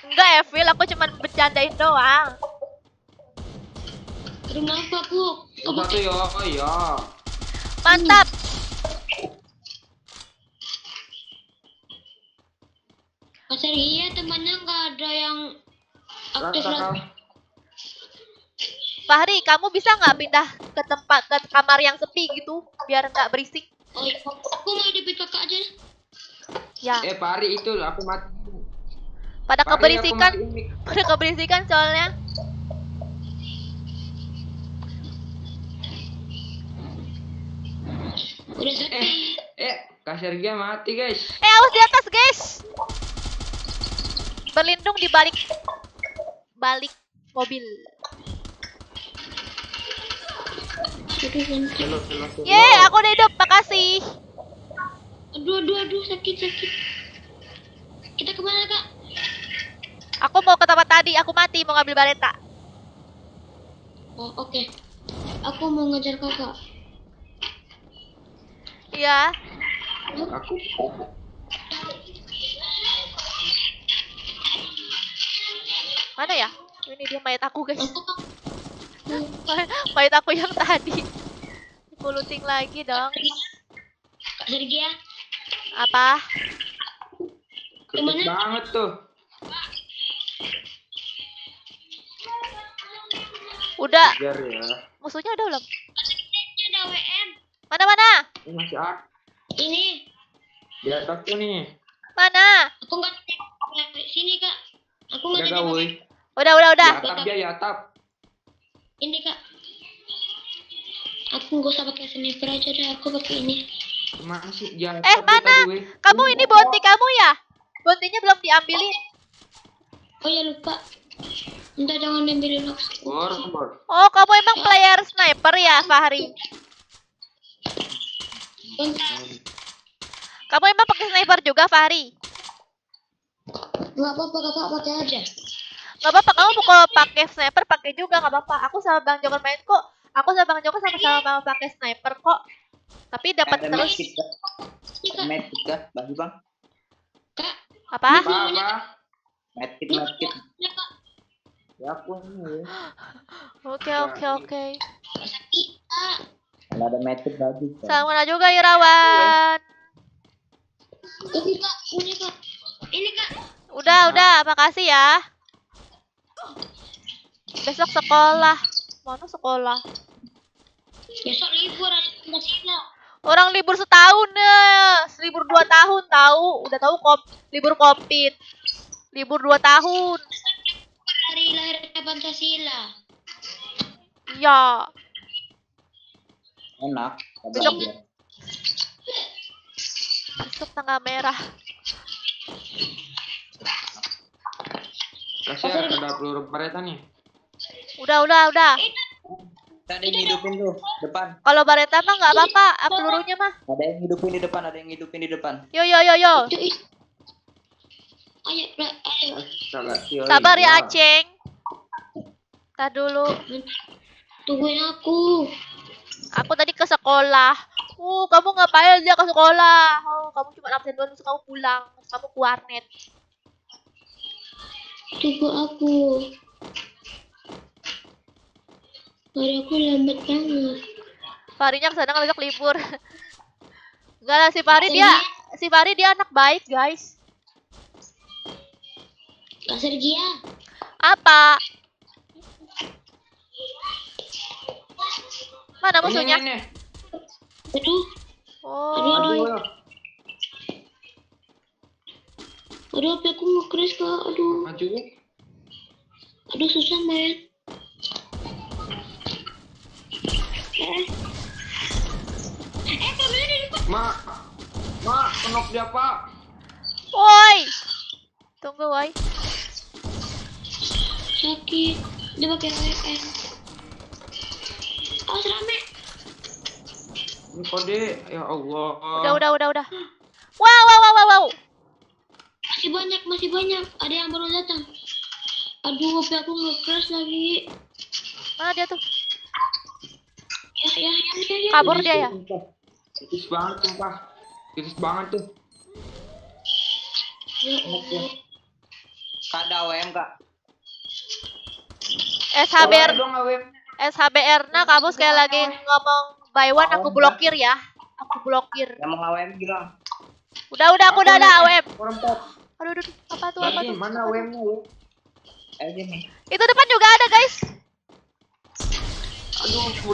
Enggak Evil, aku cuma bercandain doang. Aduh maaf aku. Satu ya, oh iya. Mantap. Kak Sergi ya temannya nggak ada yang aktif lagi. Fahri, kamu bisa nggak pindah ke kamar yang sepi gitu, biar nggak berisik? Oh iya, aku mau debit kakak aja. Ya, Pari itu aku mati. pada Pari, keberisikan, aku mati. pada keberisikan soalnya. Udah sepi. Kak Sergia mati, guys. Awas di atas guys. Berlindung di balik mobil. Halo. Yeay, aku udah hidup, makasih. Aduh, sakit. Kita kemana kak? Aku mau ke tempat tadi, aku mati mau ngambil bareta. Oh oke. Aku mau ngejar kakak. Iya. Aku. Mana ya? Ini dia mayat aku guys. Aku kak. Mayat aku yang tadi. Aku looting lagi dong. Kak Sergi ya. Apa? Kecil banget tuh. Udah. Biar ya. Musuhnya ada belum? Kak Sergi ada WM. Mana? Ini masih ada. Ini. Di atas tuh nih. Mana? Aku nggak sini kak. Aku nggak Udah, woi. Udah. Di atap dia, di atap. Ini kak. Aku nggak usah pakai sniper aja deh. Aku pakai ini. Gimana sih? Jangan Mana? Kamu ini bounty kamu ya? Bounty-nya belum diambilin. Oh ya lupa. Entah jangan ambilin aku. Bor. Oh, kamu emang player sniper ya, Fahri? Bentar. Kamu emang pakai sniper juga, Fahri? Nggak apa-apa kakak pakai aja. Gak apa-apa, kamu kalau pakai sniper pakai juga gak apa-apa. Aku sama Bang Joko main kok. Aku sama Bang Joko sama-sama pakai sniper kok. Tapi dapat Ada terus. medkit kah? Ada medkit kah? Bagi bang. Kak, Apa? Apa? Medkit. ya kak. Ya aku ini. Oke. Sakit kak. Kalau ada medkit bagi. Sama juga Irawan. Ini kak, punya kak. Ini kak. Udah, makasih ya. Besok sekolah. Mana sekolah? Besok libur ada Pancasila. Orang libur setahun ya. Libur 2 tahun tahu. Udah tahu libur Covid. Libur 2 tahun. Hari lahirnya Pancasila. Iya. Enak. Besok. Aja. Besok tanggal merah. Kasih ada peluru baretannya. Udah. Tadi yang hidupin tuh depan. Kalau bareta mah nggak apa-apa. Pelurunya mah. Ada yang hidupin di depan. Yo. Itu ayo. Sabar ya, Aceng. Tar dulu. Tungguin aku. Aku tadi ke sekolah. Kamu ngapain aja ke sekolah? Kamu cuma absen doang, terus kamu pulang. Terus kamu ke warnet. Tunggu aku. Hari aku lambat banget. Fahrinya kesana ngajak libur. Enggak lah, si Fahri dia anak baik, guys. Kak Sergia. Apa? Mana musuhnya? Ini. Aduh. Oh. Aduh, HP aku nge-crash kak. Aduh. Maju. Aduh, susah main. Mak, kenok dia pak. Woi. Tunggu, woi. Sakit. Dia pakai WM. Awas rame. Ini kode, ya Allah. Udah. Wow. Masih banyak. Ada yang baru datang. Aduh, HP aku nge-crash lagi. Mana dia tuh? Ya. Kabur dia ya? Kritis banget sumpah. Kritis banget tuh. Ya Allah. Kak ada AWM kak. SHBR kamu sekali lagi ngomong buy one aku blokir ya. Aku blokir. Yang mau AWM bilang. Udah aku udah ada AWM. Perempat. Aduh, apa tuh? Lagi mana WM-nya? Sini. Itu depan juga ada, guys.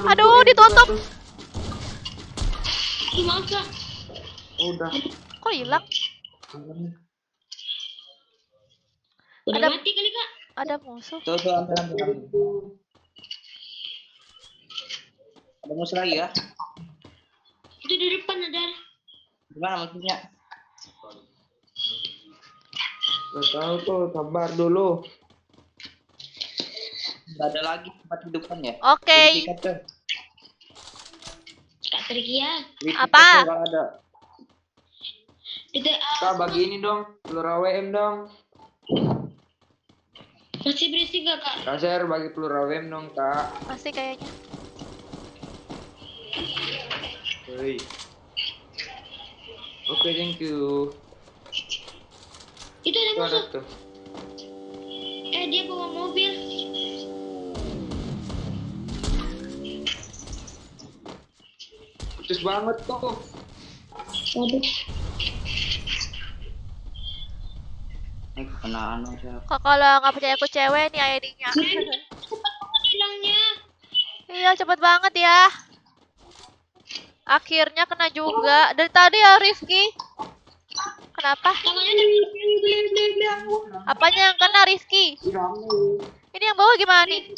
Aduh, ditutup. Maaf kak. Udah. Kok hilang? Udah Ada- mati kali kak. Ada musuh. Tuh ambil. Ada musuh lagi ya? Itu di depan ada. Gimana maksudnya? Gak tahu tuh, sabar dulu. Gak ada lagi tempat hidupan ya? Oke. Tiket tuh. Kak Sergia. Tiket Apa? tuh kalau ada. Itu Kak, bagi ini dong, peluru AWM dong. masih berisik gak kak? Kak Ser, bagi peluru AWM dong, Kak. Pasti kayaknya. Hei. Oke, thank you. Itu ada Itu ada musuh. tuh. Dia bawa mobil. Putus banget tuh. Waduh. Kena anu siapa? Kok kalau nggak percaya aku cewek nih ID-nya. Cepat banget hilangnya. Iya, cepet banget ya. Akhirnya kena juga. Dari tadi ya, Rifki. Kenapa? Tangannya dari Apanya yang kena, Rifki? Ini yang bawah gimana nih?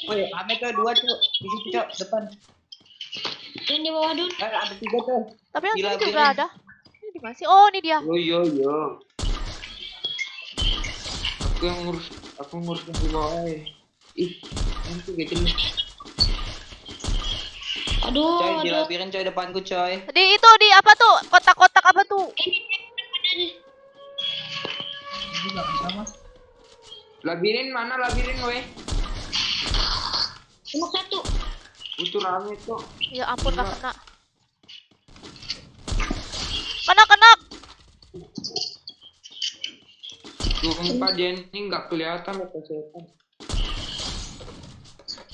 Woi, ame tuh dua tuh di situ cok depan. Yang di bawah dulu. Ada 3 coy. Tapi yang Gila, sini juga Birin. ada. Ini di mana sih? Oh, ini dia. Yo. Aku ngurus yang di bawah. Ih, nanti gitu nih. Aduh, Coy, di aduh. labirin coy depanku coy. Di apa tuh? Kotak-kotak apa tuh? Labirin mana labirin weh? Cuma satu. Itu rame tuh. Ya ampun, gak kena. Kena. Sumpah dia ini nggak kelihatan apa setan.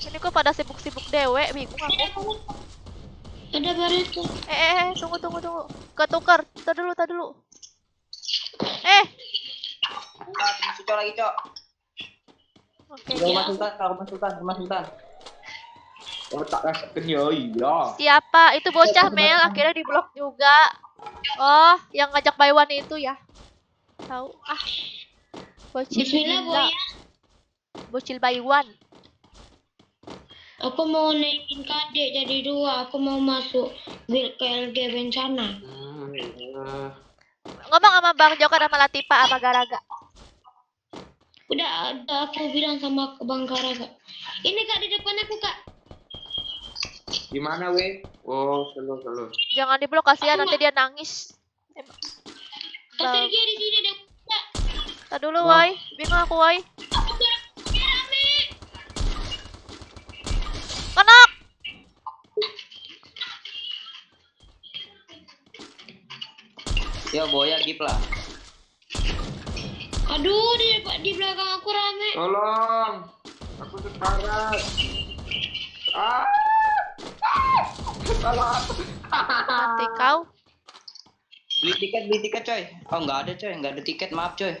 Ini kok pada sibuk-sibuk dewe, bingung aku. Ada bareto. Tunggu. Ketuker. Tar dulu. Enggak, masuk coy lagi coy. Oke. Rumah Sultan. Oh tak rasakan ya iya. Siapa? Itu bocah Mel, akhirnya diblok juga. Oh, yang ngajak by one itu ya. Tahu ah. Bocil Bismillah, gila. Boya. Bocil by one. Aku mau naikin KD jadi 2. Aku mau masuk build ke LG bencana. Ngomong sama Bang Joko sama Latifa sama Garaga. Udah ada aku bilang sama Bang Karaga. Ini Kak di depan aku, Kak. Gimana weh? Oh selalu. Jangan diblok kasihan nanti dia nangis. Kak Sergio di sini ada. Kak. Tar dulu, woi. Bingung aku, woi. Aku rame. Kena. Yo Boya gip lah. Aduh, di belakang aku rame. Tolong. Aku sekarat. Tolong. Mati kau. Beli tiket coy. Oh nggak ada coy, nggak ada tiket, maaf coy.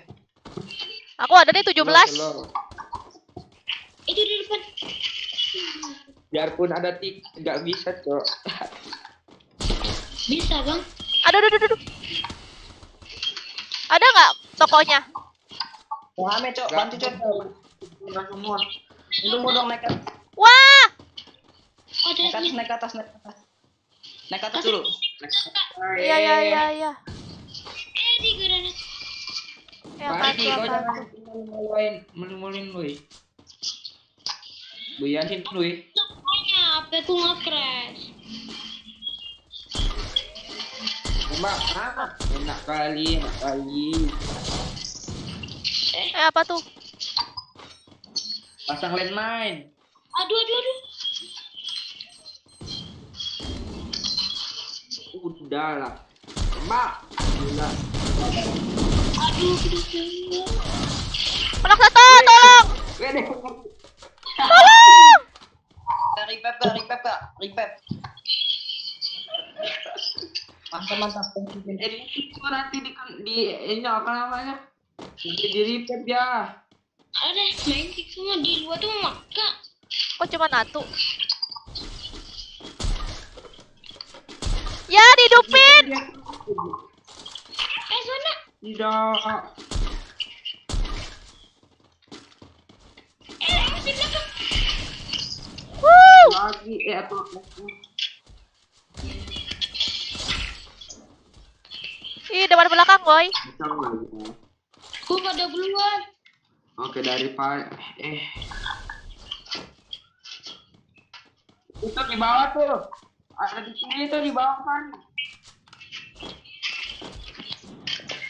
Aku ada nih 17. Itu di depan. Biarpun ada nggak bisa cok. Bisa, Bang. Aduh. Ada nggak tokonya? Rame coy, bantu coy. Nggak semua. Tunggu dong naik ke Wah, Ada atas. Naik ke atas dulu. iya. di granat. Apaan Pagi kau tuh? jangan mulin woi. Buyanin woi. Pokoknya HP ku nge-crash. Mbak, enak kali. Apa tuh? Pasang landmine. Aduh. Udah lah. Mbak. Udah. Aduh. Pelak satu, tolong. Wede. Repep kak. Mantap. Itu nanti di ini apa namanya? Di repair ya. Ada main kick semua di luar tuh maka. Kok cuma satu? Ya, dihidupin. Sana. Tidak. Masih belakang. Lagi atau Ih, depan belakang, boy. bisa lagi. Gua pada keluar. Oke dari Pak. Itu di bawah tuh. Ada di sini tuh di bawah kan.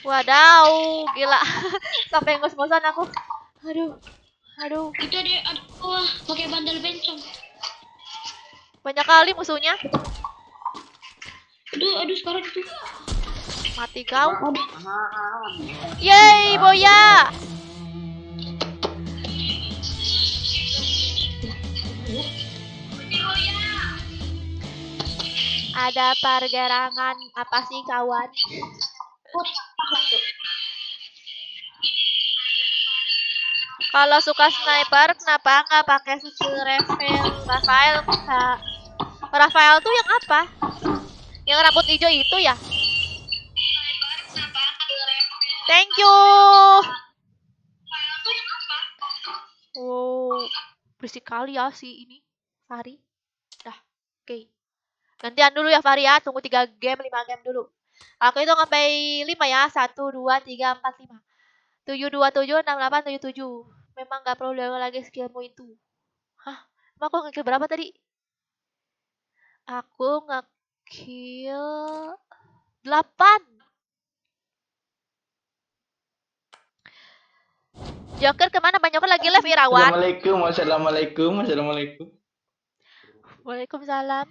Wadaw, gila. Sampai ngos-ngosan aku. Aduh. Itu ada bawah pakai bandel bencong. Banyak kali musuhnya. Aduh sekarang itu. Mati kau. Ah. Yeay, Boya. Ada pergerangan apa sih, kawan? Kalau suka sniper, kenapa nggak pakai skill Rafael? Rafael tuh yang apa? Yang rambut hijau itu ya? Thank you. Wow, berisik kali ya si ini, Fahri. Dah, oke. Gantian dulu ya Fahri ya, tunggu 3 game, 5 game dulu. Aku hitung sampai 5 ya, 1, 2, 3, 4, 5. 7, 2, 7, 6, 8, 7, 7. Memang gak perlu denger lagi skillmu itu. Hah? Emang aku nge-kill berapa tadi? Aku nge-kill 8. Joker kemana? Bang Joker lagi live Irawan. Assalamualaikum. Waalaikumsalam.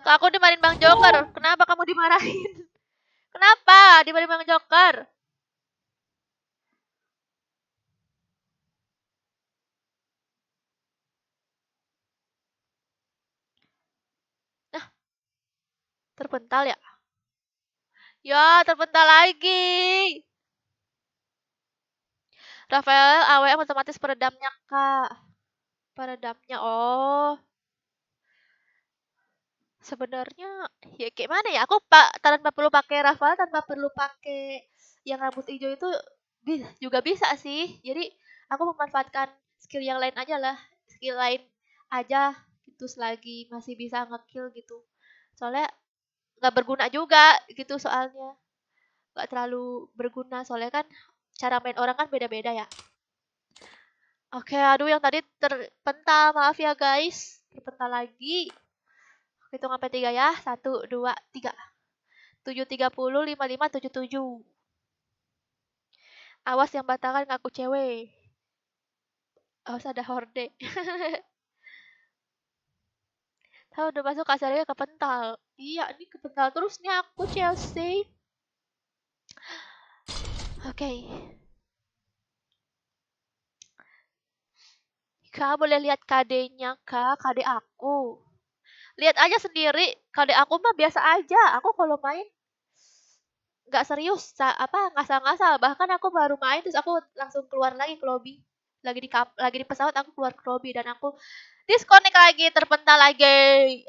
Kak, aku dimarahin Bang Joker. Kenapa kamu dimarahin? Kenapa dimarahin Bang Joker? Nah, terpental ya? Ya, terpental lagi. Rafael AWM otomatis peredamnya, Kak. Peredamnya, oh. Sebenarnya ya kayak mana ya? Aku tanpa perlu pakai Rafael, tanpa perlu pakai yang rambut hijau itu juga bisa sih. Jadi aku memanfaatkan skill yang lain aja lah. Skill lain aja gitu selagi masih bisa ngekill gitu. Soalnya nggak berguna juga gitu soalnya. Nggak terlalu berguna soalnya kan cara main orang kan beda-beda ya. Oke, aduh yang tadi terpental. Maaf ya guys. Terpental lagi. Hitung sampai 3 ya. 1, 2, 3. 7, 30, 55, 77. Awas yang batangan ngaku cewek. Awas ada horde. Tahu udah masuk kasarnya kepental. Iya, ini kepental terus nih aku Chelsea. Oke. Kak boleh lihat KD-nya, Kak. KD aku. Lihat aja sendiri. KD aku mah biasa aja. Aku kalau main nggak serius, ngasal-ngasal. Bahkan aku baru main terus aku langsung keluar lagi ke lobby. Lagi di pesawat aku keluar ke lobby dan aku disconnect lagi, terpental lagi.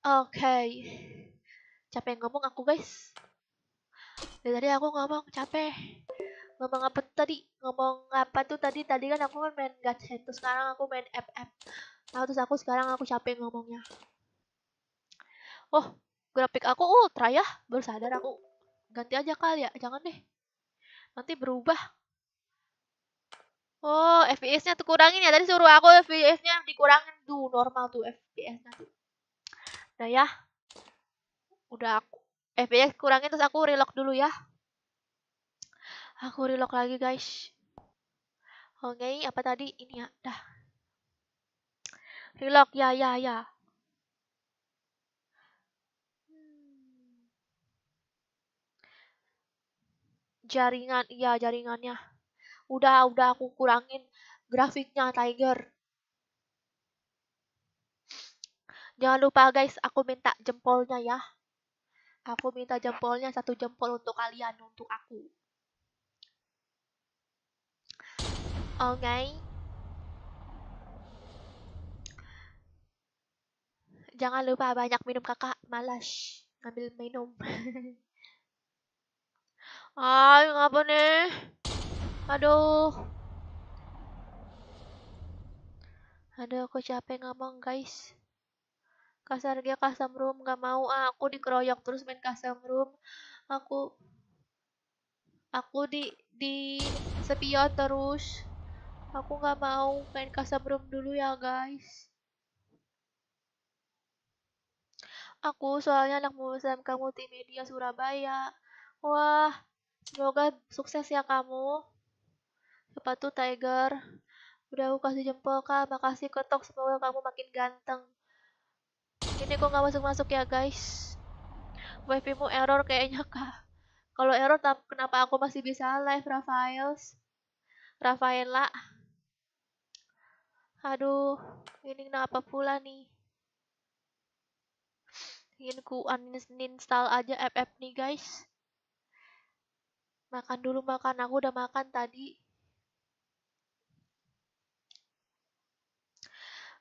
Oke. Capek ngomong aku, guys. Dari tadi aku ngomong capek. Ngomong apa tadi? Ngomong apa tuh tadi? Tadi kan aku kan main Gachen, terus sekarang aku main FF. Nah, terus sekarang aku capek ngomongnya. Oh, grafik aku ultra ya. Baru sadar aku. Ganti aja kali ya. Jangan deh. Nanti berubah. Oh, FPS-nya tuh kurangin ya. Tadi suruh aku FPS-nya dikurangin tuh. Normal tuh FPS-nya tuh. Udah ya. Udah aku FPS kurangin terus aku relock dulu ya. Aku relock lagi guys. Oke, apa tadi? Ini ya. Dah. Relock ya ya ya. Jaringan, iya jaringannya. Udah aku kurangin grafiknya Tiger. Jangan lupa guys, aku minta jempolnya ya. Aku minta jempolnya, 1 jempol untuk kalian, untuk aku. Oke. Jangan lupa banyak minum kakak, malas ngambil minum. Ay, ngapa nih? Aduh. Aduh, aku capek ngomong guys. Kasar dia custom room, gak mau aku dikeroyok terus main custom room. Aku di sepion terus. Aku gak mau main custom room dulu ya guys. Aku soalnya anak SMK Multimedia Surabaya. Wah, semoga sukses ya kamu. Sepatu Tiger. Udah aku kasih jempol kak, makasih ketok, semoga kamu makin ganteng. Ini kok gak masuk-masuk ya guys. Wifi mu error kayaknya kak. Kalau error kenapa aku masih bisa live Rafaela. Aduh, ini kenapa pula nih? Ingin ku uninstall aja FF nih guys. Makan dulu, makan. Aku udah makan tadi.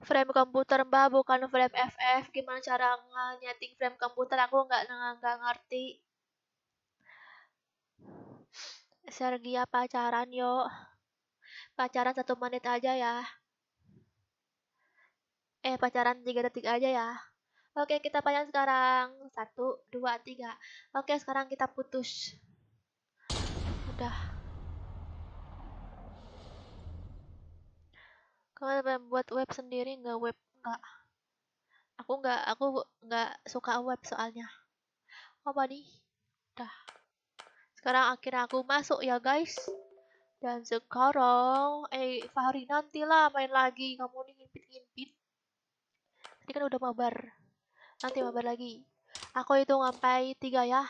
Frame komputer mbak, bukan frame FF. Gimana cara nyeting frame komputer? Aku nggak ngerti. Sergia pacaran yuk. Pacaran 1 menit aja ya. Pacaran 3 detik aja ya. Oke, kita pacaran sekarang. 1, 2, 3. Oke, sekarang kita putus. Udah. Kamu membuat web sendiri nggak? Web nggak. Aku nggak suka web soalnya. Apa nih? Udah. Sekarang akhirnya aku masuk ya guys. Dan sekarang, Fahri nantilah main lagi. Kamu nih ngintip-ngintip. Tadi kan udah mabar. Nanti mabar lagi. Aku hitung sampai 3 ya.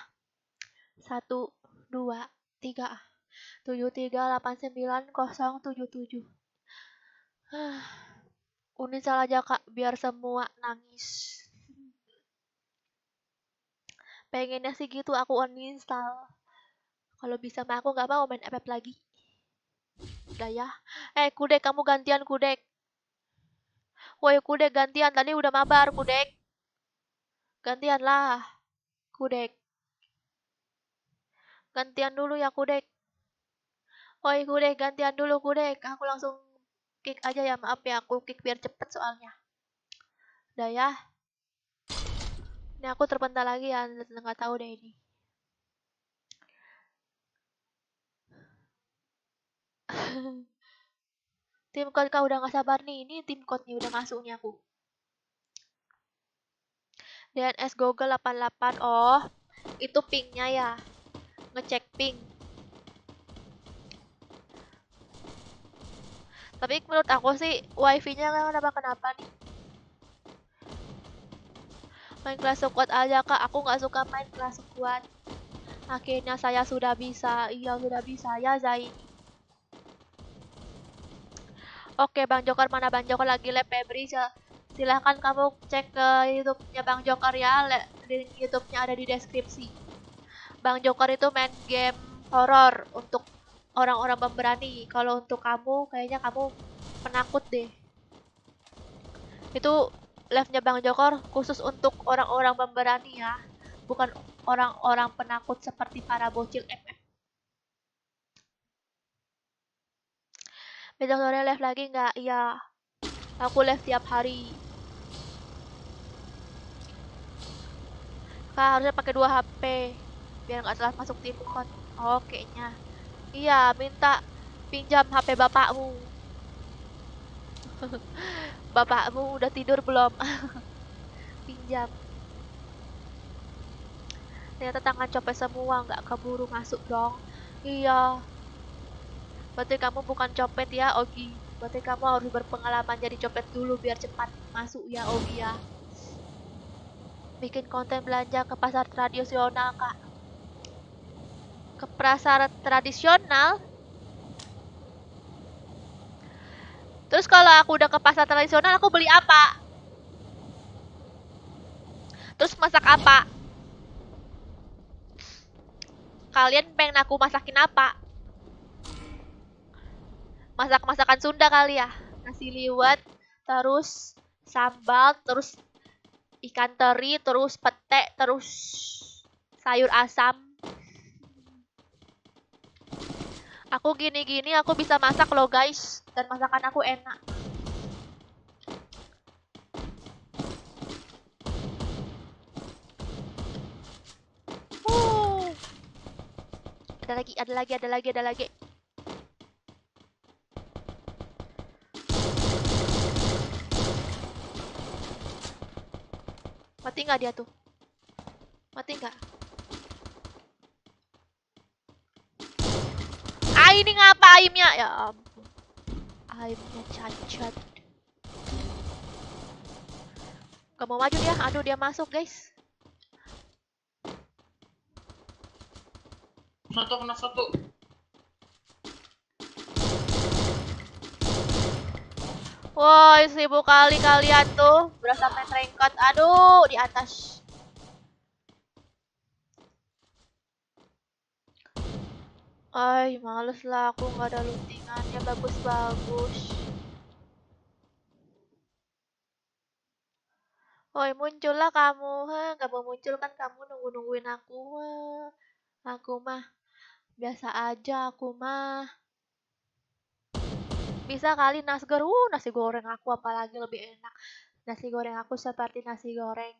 1, 2, 3. 7389 077. Uninstall aja kak, biar semua nangis. Pengennya sih gitu, aku uninstall. Kalau bisa mah aku nggak mau main FF lagi. Udah ya. Kudek, kamu gantian Kudek. Woi Kudek gantian, tadi udah mabar Kudek. Gantian lah. Kudek. Gantian dulu ya Kudek. Woi Kudek, gantian dulu Kudek. Aku langsung kick aja ya, maaf ya, aku kick biar cepet soalnya. Udah ya. Ini aku terpental lagi ya, nggak tahu deh ini. Tim code kau udah gak sabar nih, ini tim code nih udah masuk nih aku. DNS Google 88, oh itu pingnya ya, ngecek ping. Tapi menurut aku sih wifi-nya kenapa nih. Main kelas squad aja kak, aku gak suka main kelas squad. Akhirnya saya sudah bisa, iya sudah bisa ya Zaini. Oke Bang Joker, mana Bang Joker lagi lab Febri? Silahkan kamu cek ke YouTube-nya Bang Joker ya, di YouTube-nya ada di deskripsi. Bang Joker itu main game horor untuk orang-orang pemberani. Kalau untuk kamu, kayaknya kamu penakut deh. Itu live-nya Bang Joker khusus untuk orang-orang pemberani ya, bukan orang-orang penakut seperti para bocil FF. Besok sore live lagi nggak? Iya, aku live tiap hari. Kak harusnya pakai 2 HP biar nggak salah masuk tim code. Oh, kayaknya. Iya, minta pinjam HP bapakmu. Bapakmu udah tidur belum? Pinjam. Ternyata tangan copet semua, nggak keburu masuk dong. Iya. Berarti kamu bukan copet ya, Ogi. Berarti kamu harus berpengalaman jadi copet dulu biar cepat masuk ya, Ogi ya. Bikin konten belanja ke pasar tradisional, Kak. Ke pasar tradisional? Terus kalau aku udah ke pasar tradisional, aku beli apa? Terus masak apa? Kalian pengen aku masakin apa? Masak-masakan Sunda kali ya? Nasi liwet, terus sambal, terus ikan teri, terus pete, terus sayur asam. Aku gini-gini aku bisa masak loh guys, dan masakan aku enak. Ada lagi. Mati nggak dia tuh? Mati nggak? Ini ngapa aimnya? Ya ampun. Aimnya cacat. Gak mau maju dia. Aduh, dia masuk guys. Satu. Woi, 1000 kali kalian tuh. Berasa main ranked. Aduh, di atas. Males lah. Aku nggak ada lootingannya bagus-bagus. Woi, muncullah kamu. Hah, nggak mau muncul kan kamu nungguin aku. Hah. Aku mah biasa aja aku mah. Bisa kali nasgor. Nasi goreng aku apalagi lebih enak. Nasi goreng aku seperti nasi goreng.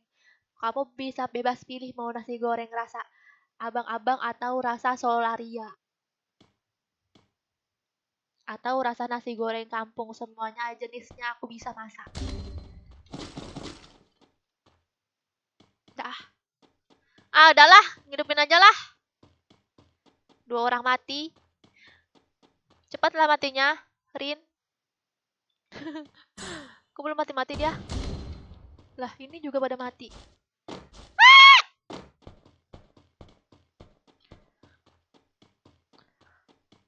Kamu bisa bebas pilih mau nasi goreng rasa abang-abang atau rasa solaria. Atau rasa nasi goreng kampung, semuanya jenisnya aku bisa masak. Dah. Udahlah, ngidupin aja lah. 2 orang mati. Cepatlah matinya, Rin. Kok belum mati-mati dia? Lah, ini juga pada mati.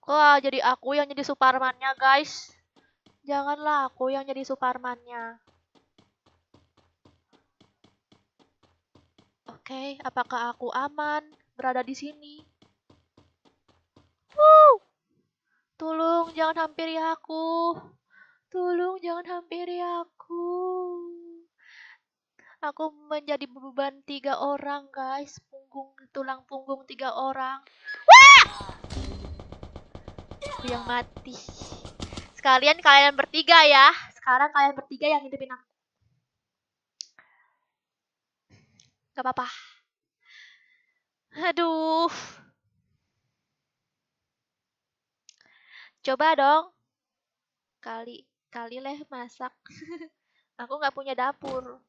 Kok jadi aku yang jadi Superman-nya, guys? Janganlah aku yang jadi Superman-nya. Oke, apakah aku aman berada di sini? Tolong jangan hampiri aku. Tolong jangan hampiri aku. Aku menjadi beban 3 orang, guys. Tulang punggung 3 orang. Aku yang mati. Sekalian kalian bertiga ya. Sekarang kalian bertiga yang hidupin aku. Gak apa-apa. Aduh. Coba dong. Kali leh masak. Aku nggak punya dapur.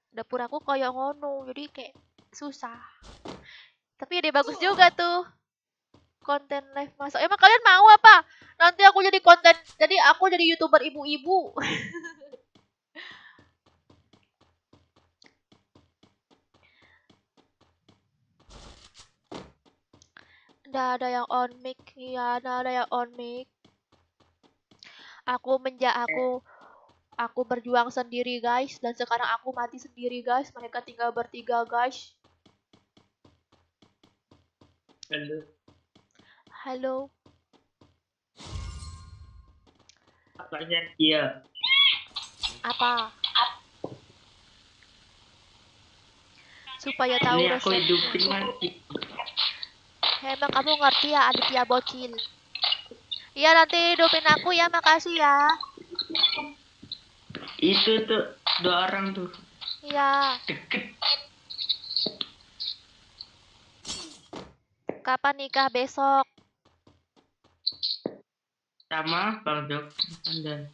Dapur aku kayak ngono, jadi kayak susah. Tapi ide bagus juga tuh. Konten live masak. Emang kalian mau apa? Nanti aku jadi aku jadi YouTuber ibu-ibu. Nggak ada yang on mic. Iya, nggak ada yang on mic. Aku berjuang sendiri, guys, dan sekarang aku mati sendiri, guys. Mereka tinggal bertiga, guys. Halo. Apanya dia? Apa? Supaya tahu Ini aku resep. hidupin lagi. Emang kamu ngerti ya, Aditya bocil? Iya, nanti hidupin aku ya, makasih ya. Itu tuh 2 orang tuh. Iya. Deket. Kapan nikah besok? Sama Bang Jok. Anda.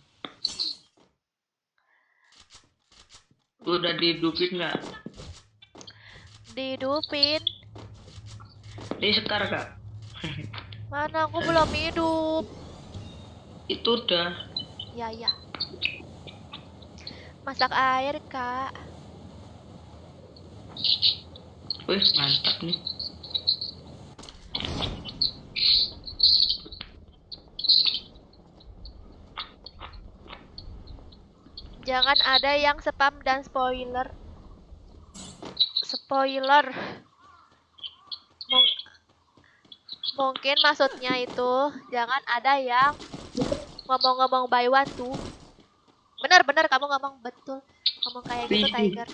Udah dihidupin nggak? Dihidupin? Ini sekar kak. Mana aku belum hidup. Itu udah. Ya. Masak air, Kak. Wih mantap nih. Jangan ada yang spam dan spoiler. Spoiler. Mungkin maksudnya itu jangan ada yang ngomong-ngomong by one tuh. Bener kamu ngomong betul. Ngomong kayak gitu, Tiger.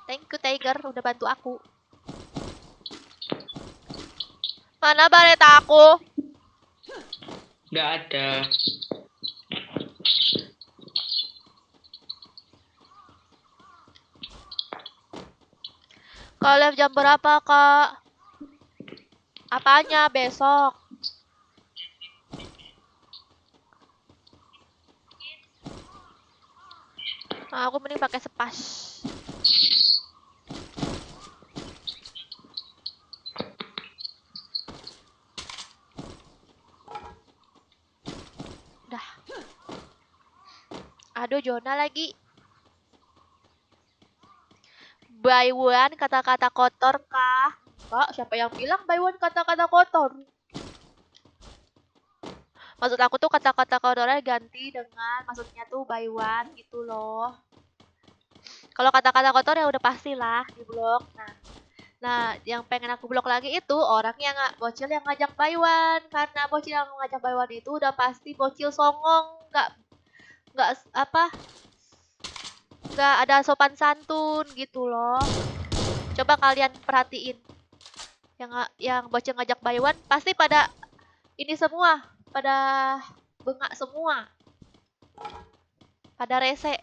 Thank you, Tiger, udah bantu aku. Mana baleta aku? Nggak ada. Kau live jam berapa, Kak? Apanya besok? Nah, aku mending pakai sepas. Dah. Aduh, Jona lagi. By one kata-kata kotor kah? Kak, siapa yang bilang by one kata-kata kotor? Maksud aku tuh kata-kata kotornya ganti dengan maksudnya tuh by one gitu loh. Kalau kata-kata kotor ya udah pastilah di blok. Nah, yang pengen aku blok lagi itu orang yang bocil yang ngajak by one, karena bocil yang ngajak by one itu udah pasti bocil songong, nggak apa? nggak ada sopan santun gitu loh. Coba kalian perhatiin. Yang bocil ngajak buy one pasti pada ini semua, pada bengak semua. Pada rese.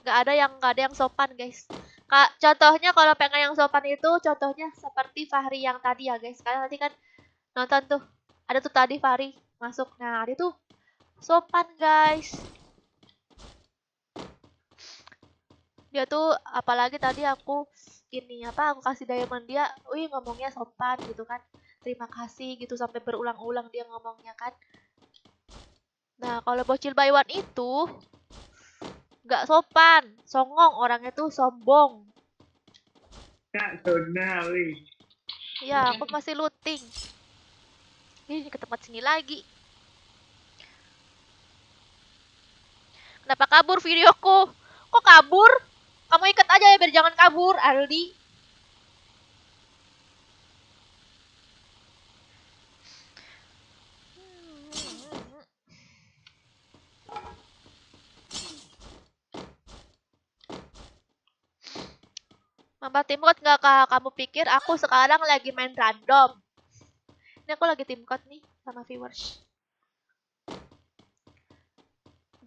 Nggak ada yang sopan, guys. Contohnya kalau pengen yang sopan itu contohnya seperti Fahri yang tadi ya, guys. Kalian nanti kan nonton tuh. Ada tuh tadi Fahri masuk. Nah, dia tuh sopan, guys. Dia tuh apalagi tadi aku aku kasih diamond dia, wih ngomongnya sopan gitu kan. Terima kasih gitu sampai berulang-ulang dia ngomongnya kan. Nah, kalau bocil buy one itu nggak sopan, songong orangnya tuh sombong. Kak Dona, wih. Ya, aku masih looting. Ini ke tempat sini lagi. Kenapa kabur videoku? Kok kabur? Kamu ikat aja ya biar jangan kabur, Aldi. Mamba timcode nggak kak? Kamu pikir aku sekarang lagi main random? Ini aku lagi timcode nih sama viewers.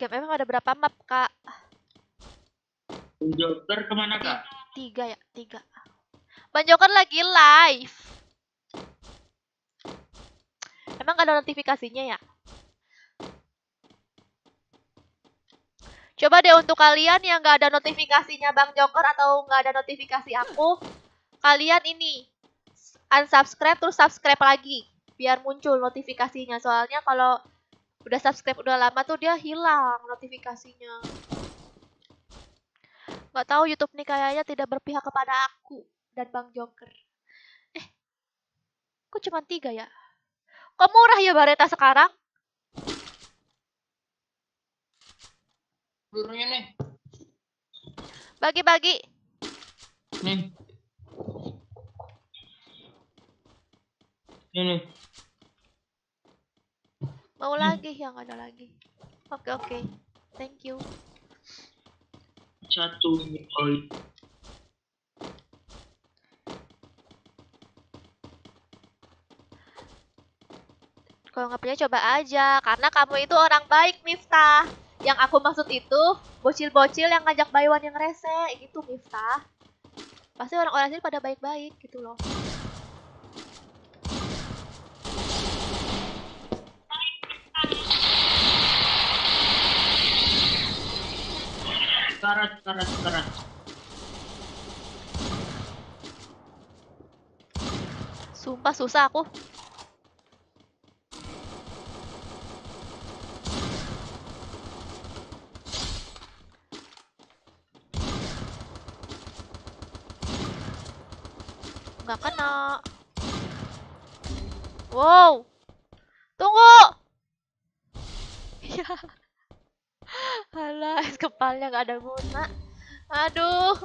Game emang ada berapa map kak? Joker kemana kak? 3 ya, 3. Bang Joker lagi live. Emang gak ada notifikasinya ya? Coba deh untuk kalian yang gak ada notifikasinya Bang Joker atau gak ada notifikasi aku, kalian ini unsubscribe terus subscribe lagi biar muncul notifikasinya. Soalnya kalau udah subscribe udah lama tuh dia hilang notifikasinya. Gak tahu YouTube nih kayaknya tidak berpihak kepada aku dan Bang Joker. Kok cuma 3 ya? Kok murah ya Bareta sekarang? Pelurunya nih. Bagi-bagi. Nih. Ini. Mau lagi ya nggak ada lagi. Oke. Thank you. Satu oi. Kalau nggak punya coba aja, karena kamu itu orang baik, Miftah. Yang aku maksud itu bocil-bocil yang ngajak buy one yang rese, gitu Miftah. Pasti orang-orang sini pada baik-baik gitu loh. Karat. Sumpah susah aku. Nggak kena. Wow. Tunggu. Ya. Alah, es kepalnya nggak ada guna. Aduh.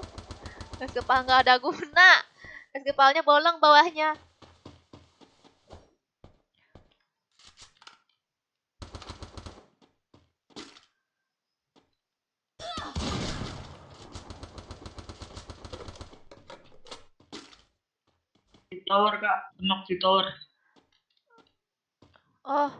Es kepal nggak ada guna. Es kepalnya bolong bawahnya. Di tower kak, knock di tower. Oh.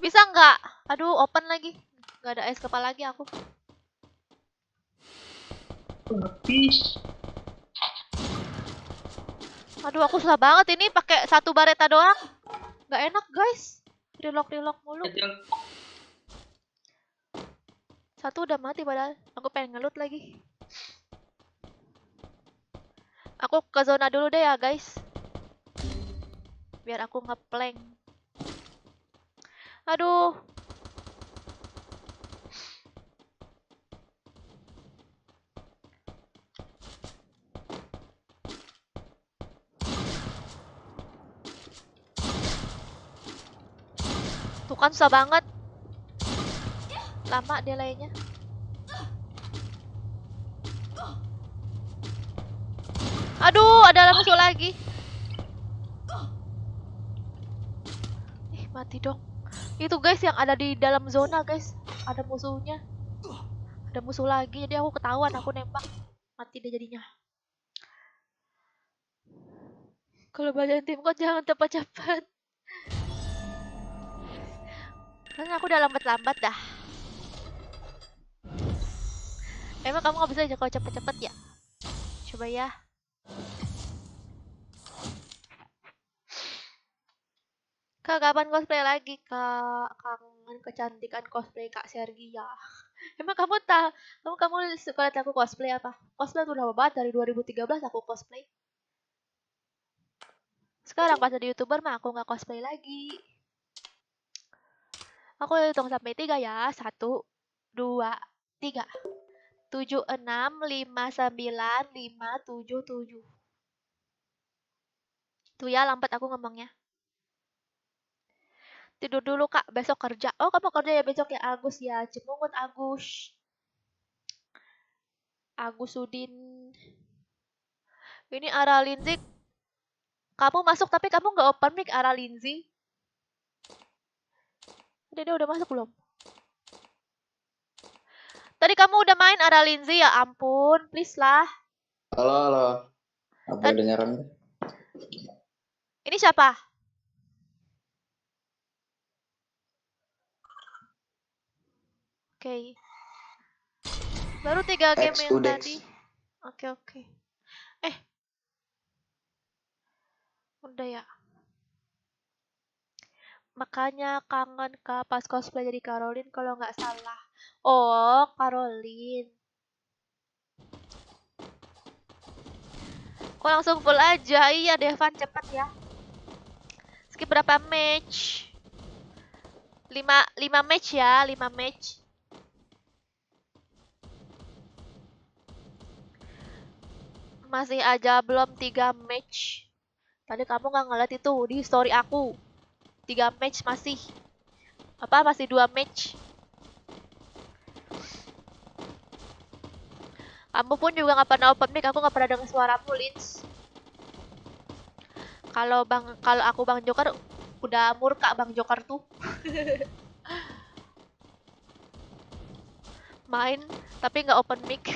Bisa nggak? Aduh, open lagi. Nggak ada es kepal lagi aku. Habis. Aduh, aku susah banget ini pakai satu bareta doang. Nggak enak, guys. Relock mulu. Satu udah mati padahal. Aku pengen ngelut lagi. Aku ke zona dulu deh ya, guys. Biar aku ngeplank. Aduh. Tuh kan susah banget. Lama delaynya. Aduh, ada musuh lagi. Ih, mati dong. Itu guys yang ada di dalam zona guys. Ada musuhnya. Ada musuh lagi, jadi aku ketahuan aku nembak. Mati dia jadinya. Kalau bagian tim kok jangan cepat-cepat. Karena aku udah lambat-lambat dah. Emang kamu nggak bisa aja kalau cepet-cepet ya? Coba ya. Kak, kapan cosplay lagi, Kak? Kangen kecantikan cosplay Kak Sergi ya. Emang kamu suka lihat aku cosplay apa? Cosplay tuh lama banget, dari 2013 aku cosplay. Sekarang pas jadi YouTuber mah aku nggak cosplay lagi. Aku hitung sampai 3 ya. 1, 2, 3. 7, 6, 5, 9, 5, 7, 7. Tuh ya, lambat aku ngomongnya. Tidur dulu Kak, besok kerja. Oh, kamu kerja ya besok ya, Agus ya. Cemungut Agus. Agus Udin. Ini Ara Lindsay. Kamu masuk tapi kamu nggak open mic, Ara Lindsay. Dia udah masuk belum? Tadi kamu udah main Ara Lindsay, ya ampun, please lah. Halo, halo. Apa dengaran? Ini siapa? Oke. Baru 3 game yang Udex. tadi. Oke. Udah ya. Makanya kangen Kak pas cosplay jadi Caroline kalau nggak salah. Oh, Caroline. Kok langsung full aja? Iya, Devan cepet ya. Skip berapa match? 5 match ya, 5 match. Masih aja belum 3 match. Tadi kamu nggak ngeliat itu di story aku. 3 match masih. Masih 2 match. Kamu pun juga nggak pernah open mic, aku nggak pernah dengar suaramu, Lins. Kalau aku Bang Joker udah murka Bang Joker tuh. Main tapi nggak open mic.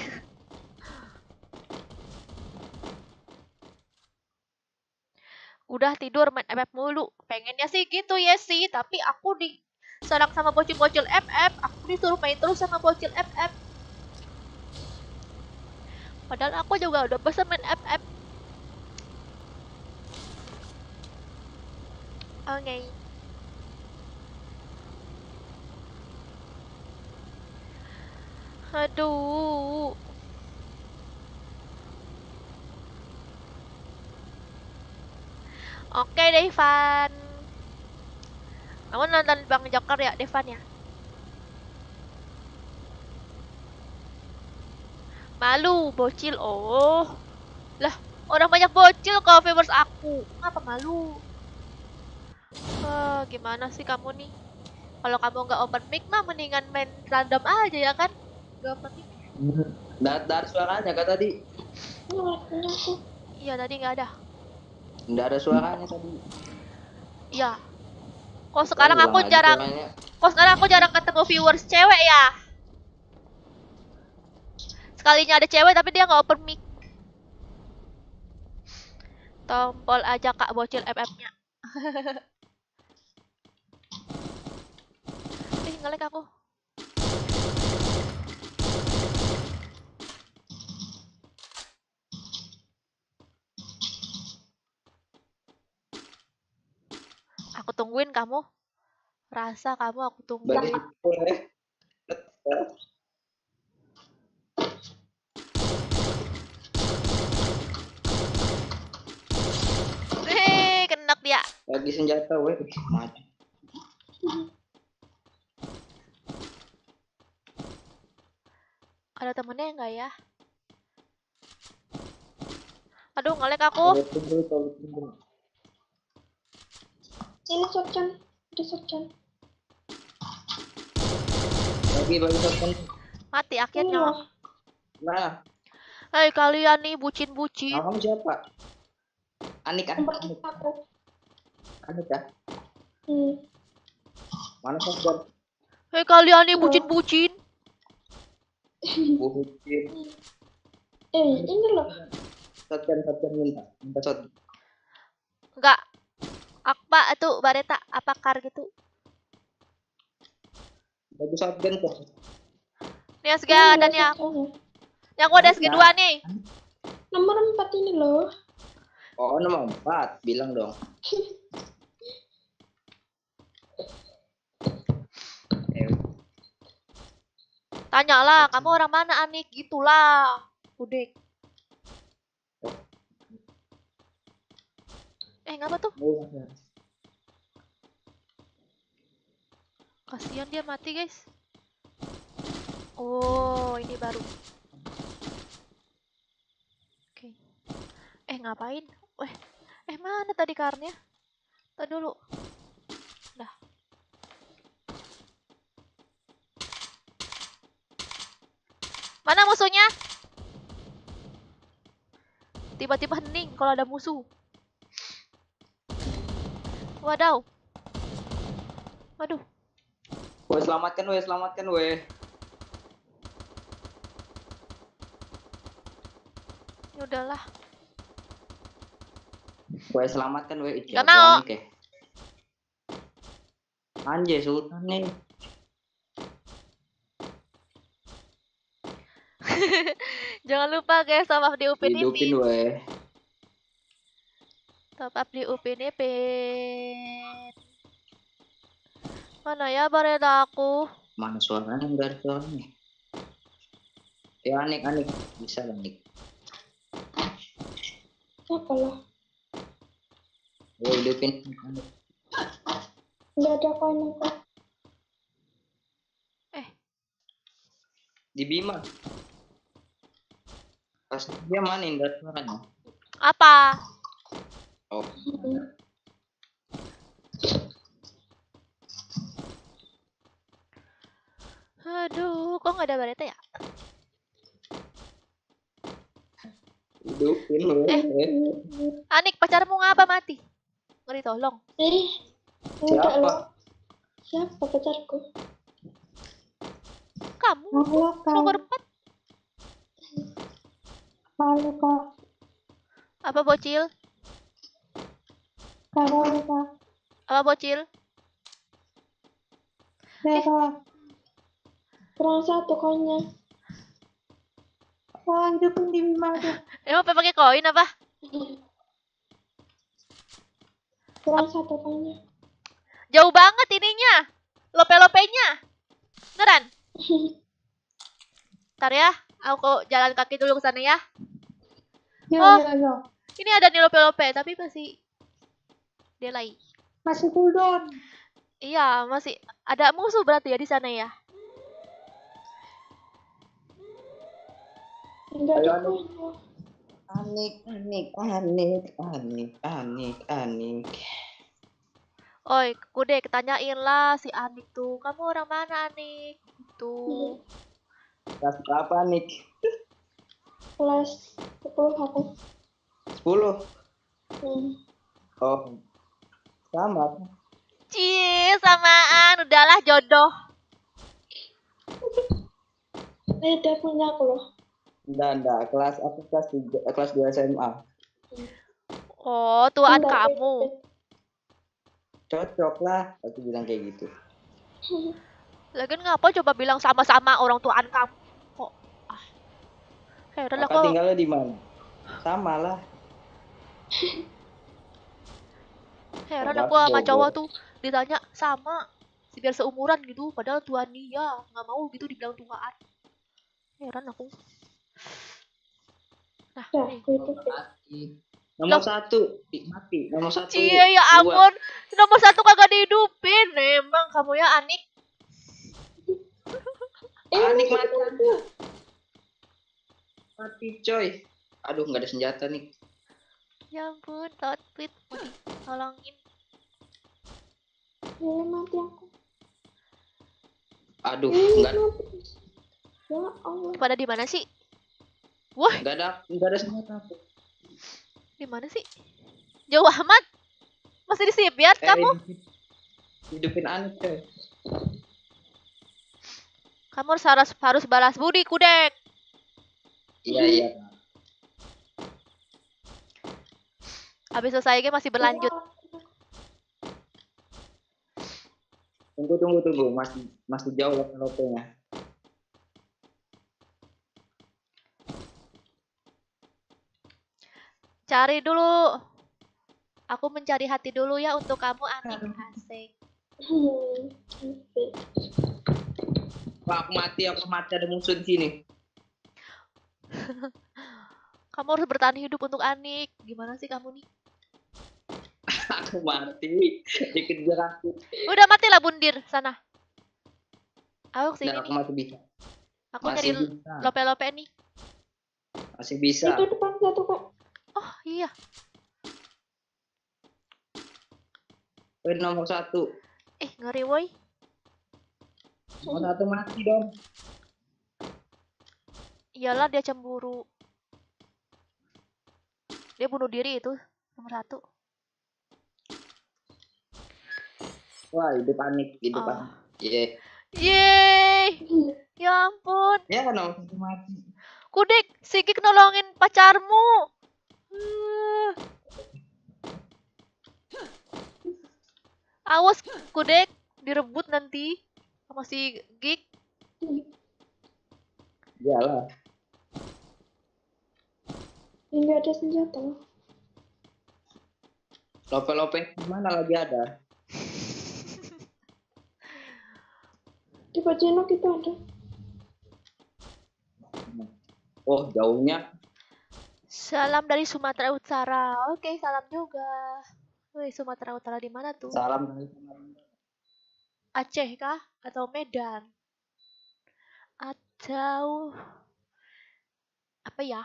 Udah tidur main FF mulu. Pengennya sih gitu ya sih, tapi aku diserang sama bocil-bocil FF. Aku disuruh main terus sama bocil FF. Padahal aku juga udah bosan main FF. Oke. Aduh. Oke, Devan. Kamu nonton Bang Joker ya, Devan ya? Malu, bocil. Oh. Lah, orang banyak bocil kok viewers aku. Ngapa malu? Gimana sih kamu nih? Kalau kamu nggak open mic mah mendingan main random aja ya kan? Nggak open mic. Dar suaranya Kak tadi. Iya, tadi nggak ada. Nggak ada suaranya tadi. Iya. Kok sekarang aku Ulang aja jarang suaranya. Kok sekarang aku jarang ketemu viewers cewek ya? Sekalinya ada cewek tapi dia nggak open mic. Tompol aja Kak bocil FF-nya. Ngelek aku. Aku tungguin kamu. Rasa kamu aku tungguin. Bagi boleh. Kenak dia. Bagi senjata weh. Mati. Ada temennya enggak ya? Aduh, ngelek aku. Ini shotgun. Ada shotgun. Bagi shotgun. Mati akhirnya. Nah, Hei kalian nih bucin-bucin. Nama kamu siapa? Anik kan? Nomor Anik, aku. Anik ya? Hmm. Mana shotgun? Hei kalian nih bucin-bucin. Bucin. Ini loh. Shotgun minta shotgun. Enggak. Akpa itu bareta apakar gitu. Bagi shotgun kok. Nih SG ada nih aku. Yang aku ada SG 2 nih. Nomor 4 ini loh. Oh, nomor 4. Bilang dong. Tanyalah, kamu orang mana Anik? Gitulah. Udah. Ngapa tuh? Kasihan dia mati, guys. Oh, ini baru. Oke. Ngapain? Mana tadi karnya? Tadi dulu. Dah. Mana musuhnya? Tiba-tiba hening kalau ada musuh. Wadaw. Waduh. Weh, selamatkan weh. Ya udahlah. Weh, selamatkan weh. Gak mau. Anjay, sultan nih. Jangan lupa guys, top up di Upin Hidupin Ipin. weh. Top up di Upin Ipin. Mana ya bareta aku? Mana suaranya? Enggak ada suaranya. Ya Anik. Bisa lah Anik. Apa lah? Weh, hidupin Anik. Nggak ada koin aku. Di Bima. Pas dia mana enggak ada suaranya. Apa? Oh. Aduh, kok nggak ada bareta ya? Hidupin weh. Anik, pacarmu ngapa mati? Ngeri tolong. Enggak Siapa? loh. Siapa pacarku? Kamu Halo kak. nomor 4. Halo kak. Apa bocil? Halo kak. Apa bocil? Ya kak. Kurang 1 koinnya. Wah, hidupin di Bima tuh. Emang pakai koin apa? Kurang 1 koinnya. Jauh banget ininya. Lope-lopenya. Beneran? Ntar ya, aku jalan kaki dulu ke sana ya. Oh. Yo. Ini ada nih lope-lope, tapi masih delay. Masih cooldown. Iya, masih ada musuh berarti ya di sana ya. Enggak ada Ayo, koin. Anik. Oi, kude ketanyain lah si Anik tuh. Kamu orang mana Anik? Tuh. Kelas berapa Anik? Kelas 10 aku. 10. Hmm. Oh. Sama. Cie, samaan. Udahlah jodoh. Udah punya aku loh. Enggak. Kelas 3, kelas 2 SMA. Oh, tuaan Enggak, kamu. Cocok lah, aku bilang kayak gitu. Lagian ngapa coba bilang sama-sama orang tuaan kamu? Kok heran Kakak aku. tinggalnya di mana? Sama lah. Heran Ada aku sama Bogor. cowok tuh ditanya sama biar seumuran gitu, padahal tuan dia nggak mau gitu dibilang tuaan. Heran aku. Nah, Ya, nih. aku itu. Nomor 1 mati. Nomor 1. Cie, ya ampun. Nomor 1 kagak dihidupin. Emang kamu ya Anik. Anik mati coy. Aduh, nggak ada senjata nih. Ya ampun, tweet mau ditolongin. Ya, mati aku. Aduh, nggak. Ya Allah. Pada di mana sih? Wah, Nggak ada senjata. di mana sih? Jauh amat. Masih di shipyard kamu? Hidupin Anik coy. Kamu harus balas budi, Kudek. Iya. Habis selesai game masih berlanjut. Tunggu. Masih jauh lope-lopenya. Cari dulu. Aku mencari hati dulu ya untuk kamu, Anik. Asik. Wah, aku mati ada musuh di sini. Kamu harus bertahan hidup untuk Anik. Gimana sih kamu nih? Aku mati. Dikejar aku. Udah matilah bundir sana. Aku kesini Dan aku nih. masih bisa. Aku Masih nyari bisa. lope-lope nih. Masih bisa. Itu depan satu kak. Oh iya. Nomor 1. Ngeri woi. Nomor 1 mati dong. Iyalah dia cemburu. Dia bunuh diri itu nomor 1. Wah, hidup Anik. Oh. Iya. Yeay. Ya ampun. Ya, nomor 1 mati. Kudek, Sigik nolongin pacarmu. Awas Kudek, direbut nanti sama si Gik. Iyalah. Ini ada senjata. Lope-lope mana lagi ada? Di Pacino kita ada. Oh, jauhnya. Salam dari Sumatera Utara. Oke, salam juga. Wih, Sumatera Utara di mana tuh? Salam dari Aceh kah? Atau Medan? Atau apa ya?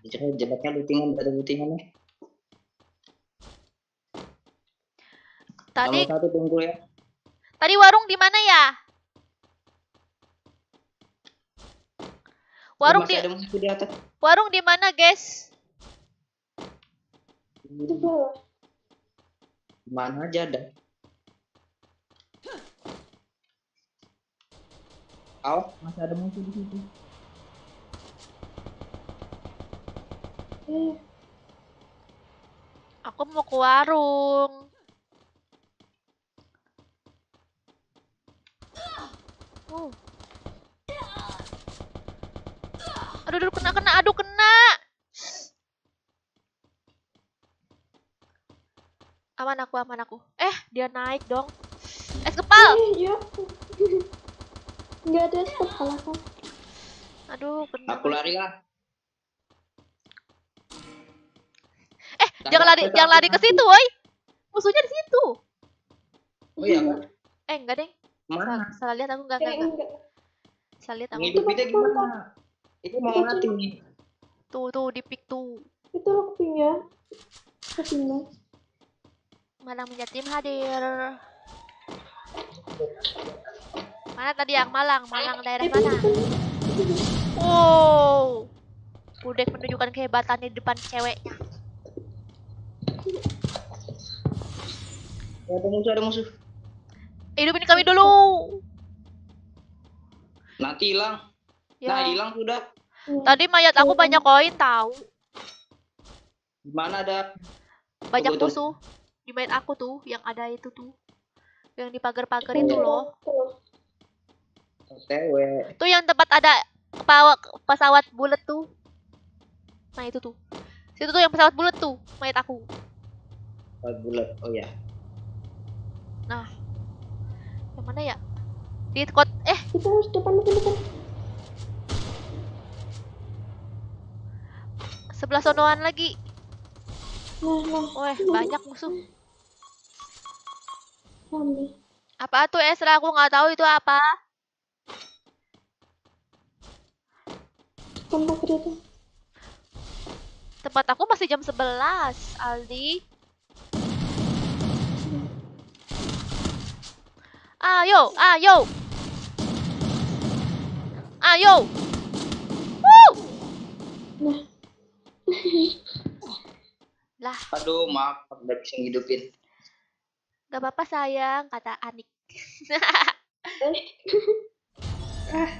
jeleknya lootingan, ada lootingannya. Tadi Nomor 1 tunggu ya. tadi warung di mana ya? Warung Masih di ada musuh di atas. warung di mana, guys? Di bawah. Mana aja ada. Awas, masih ada musuh di situ. Aku mau ke warung. Aduh, kena. Aman aku. Dia naik dong. Es kepal. Iya. Nggak ada kepala kan. Aduh, kena. Aku lari lah. Jangan lari ke situ, woi. Musuhnya di situ. Oh iya kan? Enggak, Deng. Mana? Salah lihat aku enggak. Enggak. Salah lihat aku. Hidup kita gimana? Itu mau mati nih. Tuh di pick tuh. Itu lo kepingnya. Malang Menjatim hadir. Mana tadi yang Malang? Malang daerah mana? Wow. Kudek menunjukkan kehebatannya di depan ceweknya. Ada musuh. Hidupin kami dulu. Nanti hilang. Ya. Nah, hilang sudah. Tadi mayat aku banyak koin tahu. Gimana ada? Banyak Tunggu, musuh. Di mayat aku tuh, yang ada itu tuh. Yang di pagar-pagar itu loh. OTW. Tuh yang tempat ada pesawat bulat tuh. Nah, itu tuh. Situ tuh yang pesawat bulat tuh, mayat aku. Bulat. Oh ya. Nah. Yang mana ya? Di Kita harus depan. sebelah sonoan lagi. Nah. Weh, banyak musuh. Rame. Apa tuh Esra? Aku nggak tahu itu apa. Kontak itu. Tempat aku masih jam 11, Aldi. Ayo. ayo. Woo! Lah, Aduh, maaf, aku udah bisa ngidupin. gak apa-apa sayang, kata Anik.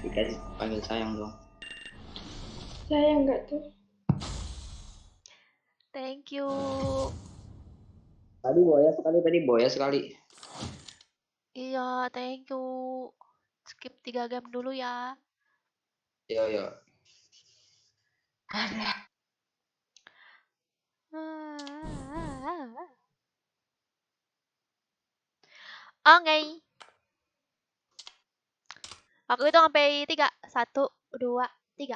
Dikasih panggil sayang dong. Saya enggak tuh. Thank you. Tadi boya sekali. Iya, thank you. Skip 3 game dulu ya. Yo yo. Oke. Aku hitung sampai 3. 1, 2, 3.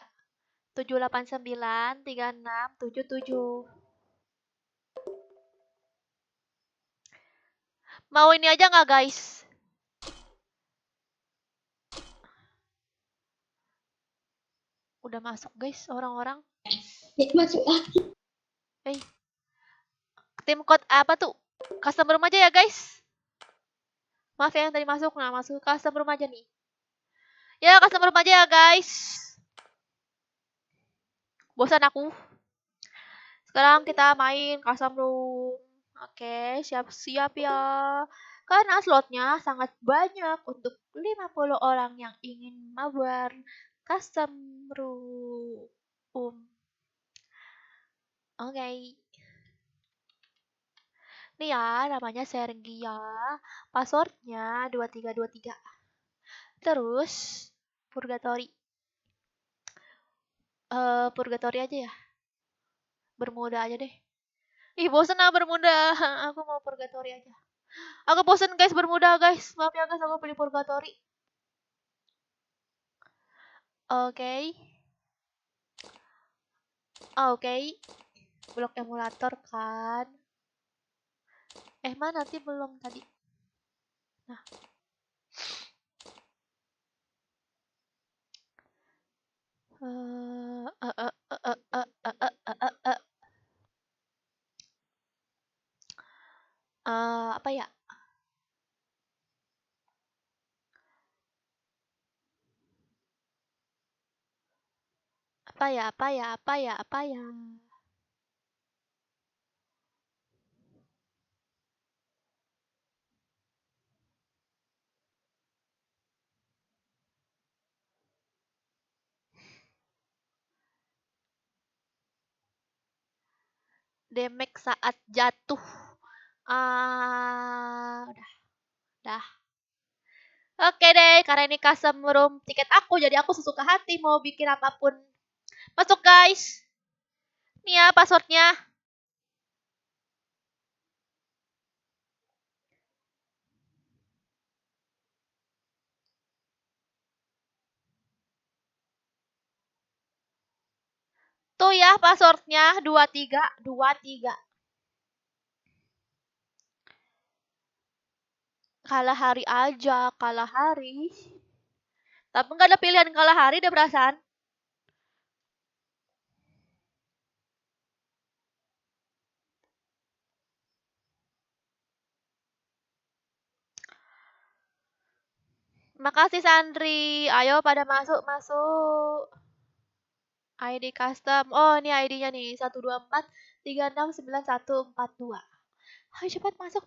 7, 8, 9, 3, 6, 7, 7. Mau ini aja nggak guys? Udah masuk guys orang-orang. Ya, masuk lagi. Tim code apa tuh? Custom room aja ya guys. Maaf ya yang tadi masuk. Nah masuk custom room aja nih. Ya custom room aja ya guys. Bosan aku. Sekarang kita main custom room. Oke, siap-siap ya. Karena slotnya sangat banyak untuk 50 orang yang ingin mabar custom room. Oke. Nih ya, namanya Sergia. Passwordnya 2323. Terus, Purgatory. Purgatory aja ya. Bermuda aja deh. Ih, bosen lah bermuda. Aku mau Purgatory aja. Aku bosen guys bermuda guys. Maaf ya guys, aku pilih Purgatory. Oke. Oke. Blok emulator kan. Mana nanti belum tadi. Nah. Apa ya? Apa ya? Damage saat jatuh. Udah. Oke deh, karena ini custom room tiket aku, jadi aku sesuka hati mau bikin apapun. Masuk guys. Nih ya passwordnya. Tuh ya passwordnya 2323. Kalah hari aja, kalah hari. Tapi nggak ada pilihan kalah hari deh perasaan. Makasih Sandri. Ayo pada masuk. ID custom. Oh, ini ID-nya nih. 124 369142. Ayo cepat masuk.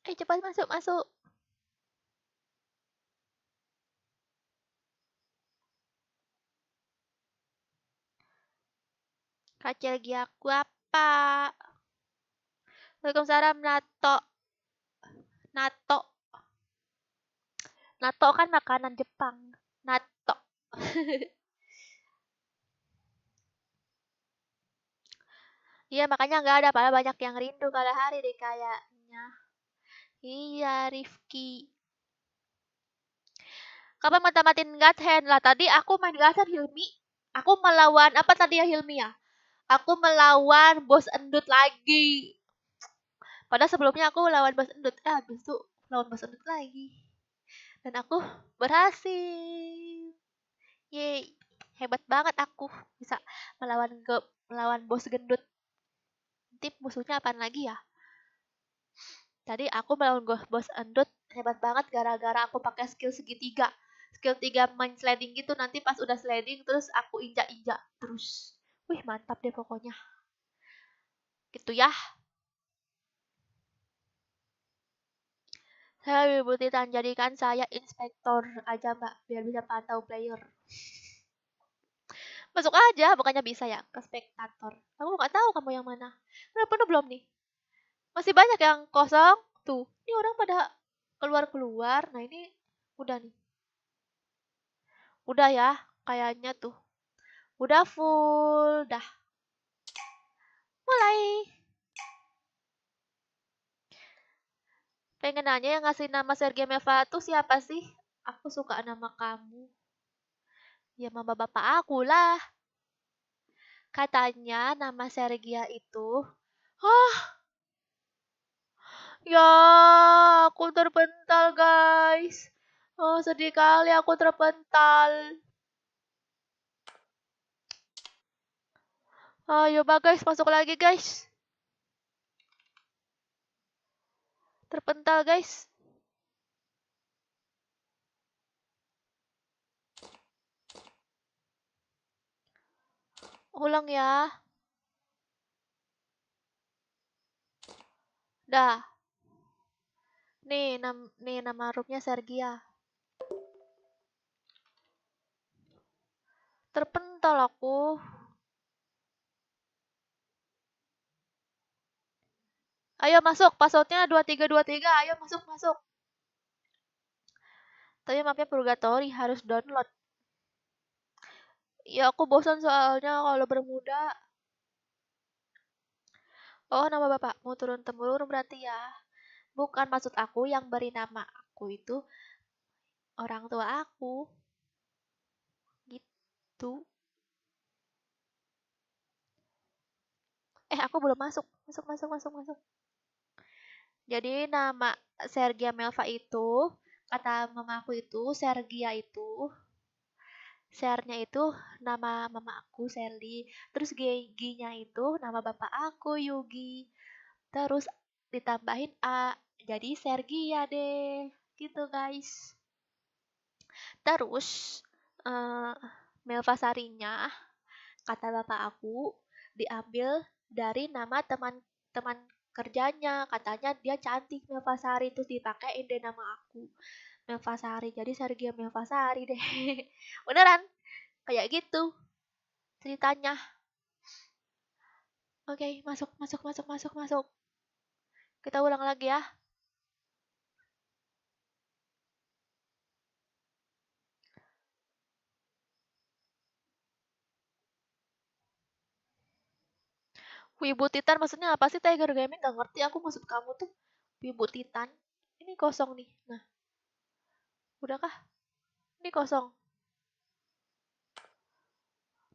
Ayo cepat masuk. Kacil aku apa? Waalaikumsalam Nato. Nato kan makanan Jepang. Nato. Iya makanya nggak ada, padahal banyak yang rindu kalah hari deh kayaknya. Iya Rifki. Kapan mau tamatin God Hand lah? Tadi aku main God Hand Hilmi. Aku melawan apa tadi ya Hilmi ya? Aku melawan bos endut lagi. Padahal sebelumnya aku lawan bos endut. Habis itu lawan bos endut lagi. Dan aku berhasil. Yeay. Hebat banget aku bisa melawan bos gendut. Nanti musuhnya apaan lagi ya? Tadi aku melawan bos endut hebat banget gara-gara aku pakai skill segitiga. Skill 3 main sliding gitu, nanti pas udah sliding terus aku injak-injak terus. Wih, mantap deh pokoknya. Gitu ya. Saya Wibu Titan, jadikan saya inspektor aja mbak, biar bisa pantau player. Masuk aja, bukannya bisa ya ke spektator. Aku nggak tahu kamu yang mana. Udah penuh belum nih? Masih banyak yang kosong. Tuh, ini orang pada keluar-keluar. Nah ini udah nih. Udah ya, kayaknya tuh. Udah full, dah. Mulai. Pengen nanya yang ngasih nama Sergei Meva tuh siapa sih? Aku suka nama kamu. Ya mama bapak aku lah. Katanya nama Sergia itu. Hah, ya aku terpental guys. Oh sedih kali aku terpental. Ayo guys, masuk lagi guys. Terpental guys. Ulang ya. Dah. Nih nama roomnya Sergia. Terpental aku. Ayo masuk, passwordnya 2323. Ayo masuk. Tapi mapnya purgatory, harus download. Ya aku bosan soalnya kalau bermuda. Oh nama bapakmu turun temurun berarti ya. Bukan, maksud aku yang beri nama aku itu orang tua aku. Gitu. Aku belum masuk. Masuk. Jadi nama Sergia Melva itu, kata mamaku itu, Sergia itu, Sernya itu nama mama aku, Serli. Terus G-nya itu nama bapak aku, Yugi. Terus ditambahin A, jadi Sergia deh. Gitu guys. Terus, eh Melva Sarinya, kata bapak aku, diambil dari nama teman-teman kerjanya. Katanya dia cantik Melvasari, terus dipakein deh nama aku. Melvasari, jadi Sergia Melvasari deh. Beneran, kayak gitu ceritanya. Oke, masuk. Kita ulang lagi ya. Wibu Titan maksudnya apa sih Tiger Gaming? Gak ngerti aku maksud kamu tuh. Wibu Titan. Ini kosong nih. Nah, udahkah? Ini kosong.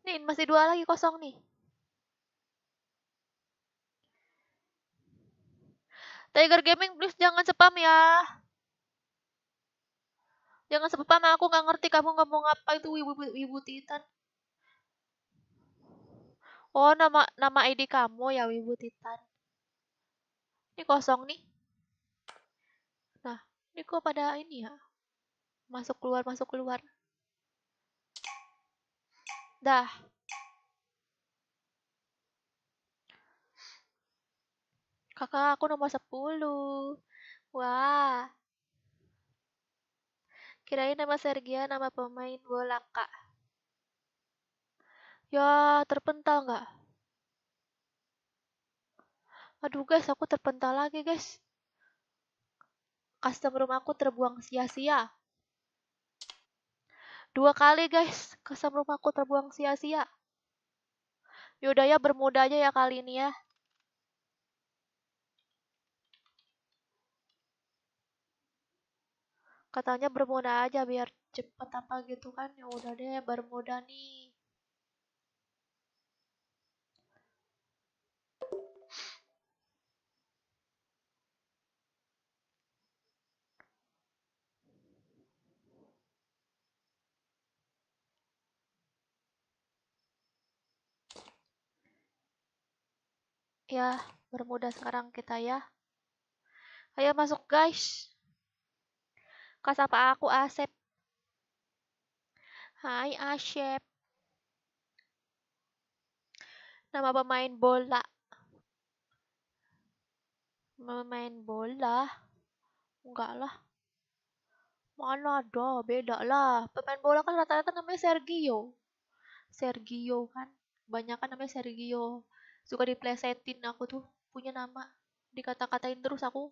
Nih, masih 2 lagi kosong nih. Tiger Gaming please jangan spam ya. Jangan spam, aku nggak ngerti kamu ngomong apa itu Wibu Titan. Oh, nama ID kamu ya Wibu Titan. Ini kosong nih. Nah, ini kok pada ini ya. Masuk keluar. Dah. Kakak aku nomor 10. Wah. Kirain nama Sergia nama pemain bola, Kak. Ya, terpental nggak? Aduh guys, aku terpental lagi guys. Custom room aku terbuang sia-sia. 2 kali guys, custom room aku terbuang sia-sia. Yaudah ya, bermuda aja ya kali ini ya. Katanya bermuda aja biar cepet apa gitu kan. Ya udah deh, bermuda nih. Ya, bermuda sekarang kita ya. Ayo masuk guys. Kasapa aku Asep. Hai Asep. Nama pemain bola. Pemain bola? Enggak lah. Mana ada, beda lah. Pemain bola kan rata-rata namanya Sergio. Sergio kan. Banyak kan namanya Sergio. Suka diplesetin aku tuh punya nama. Dikata-katain terus aku.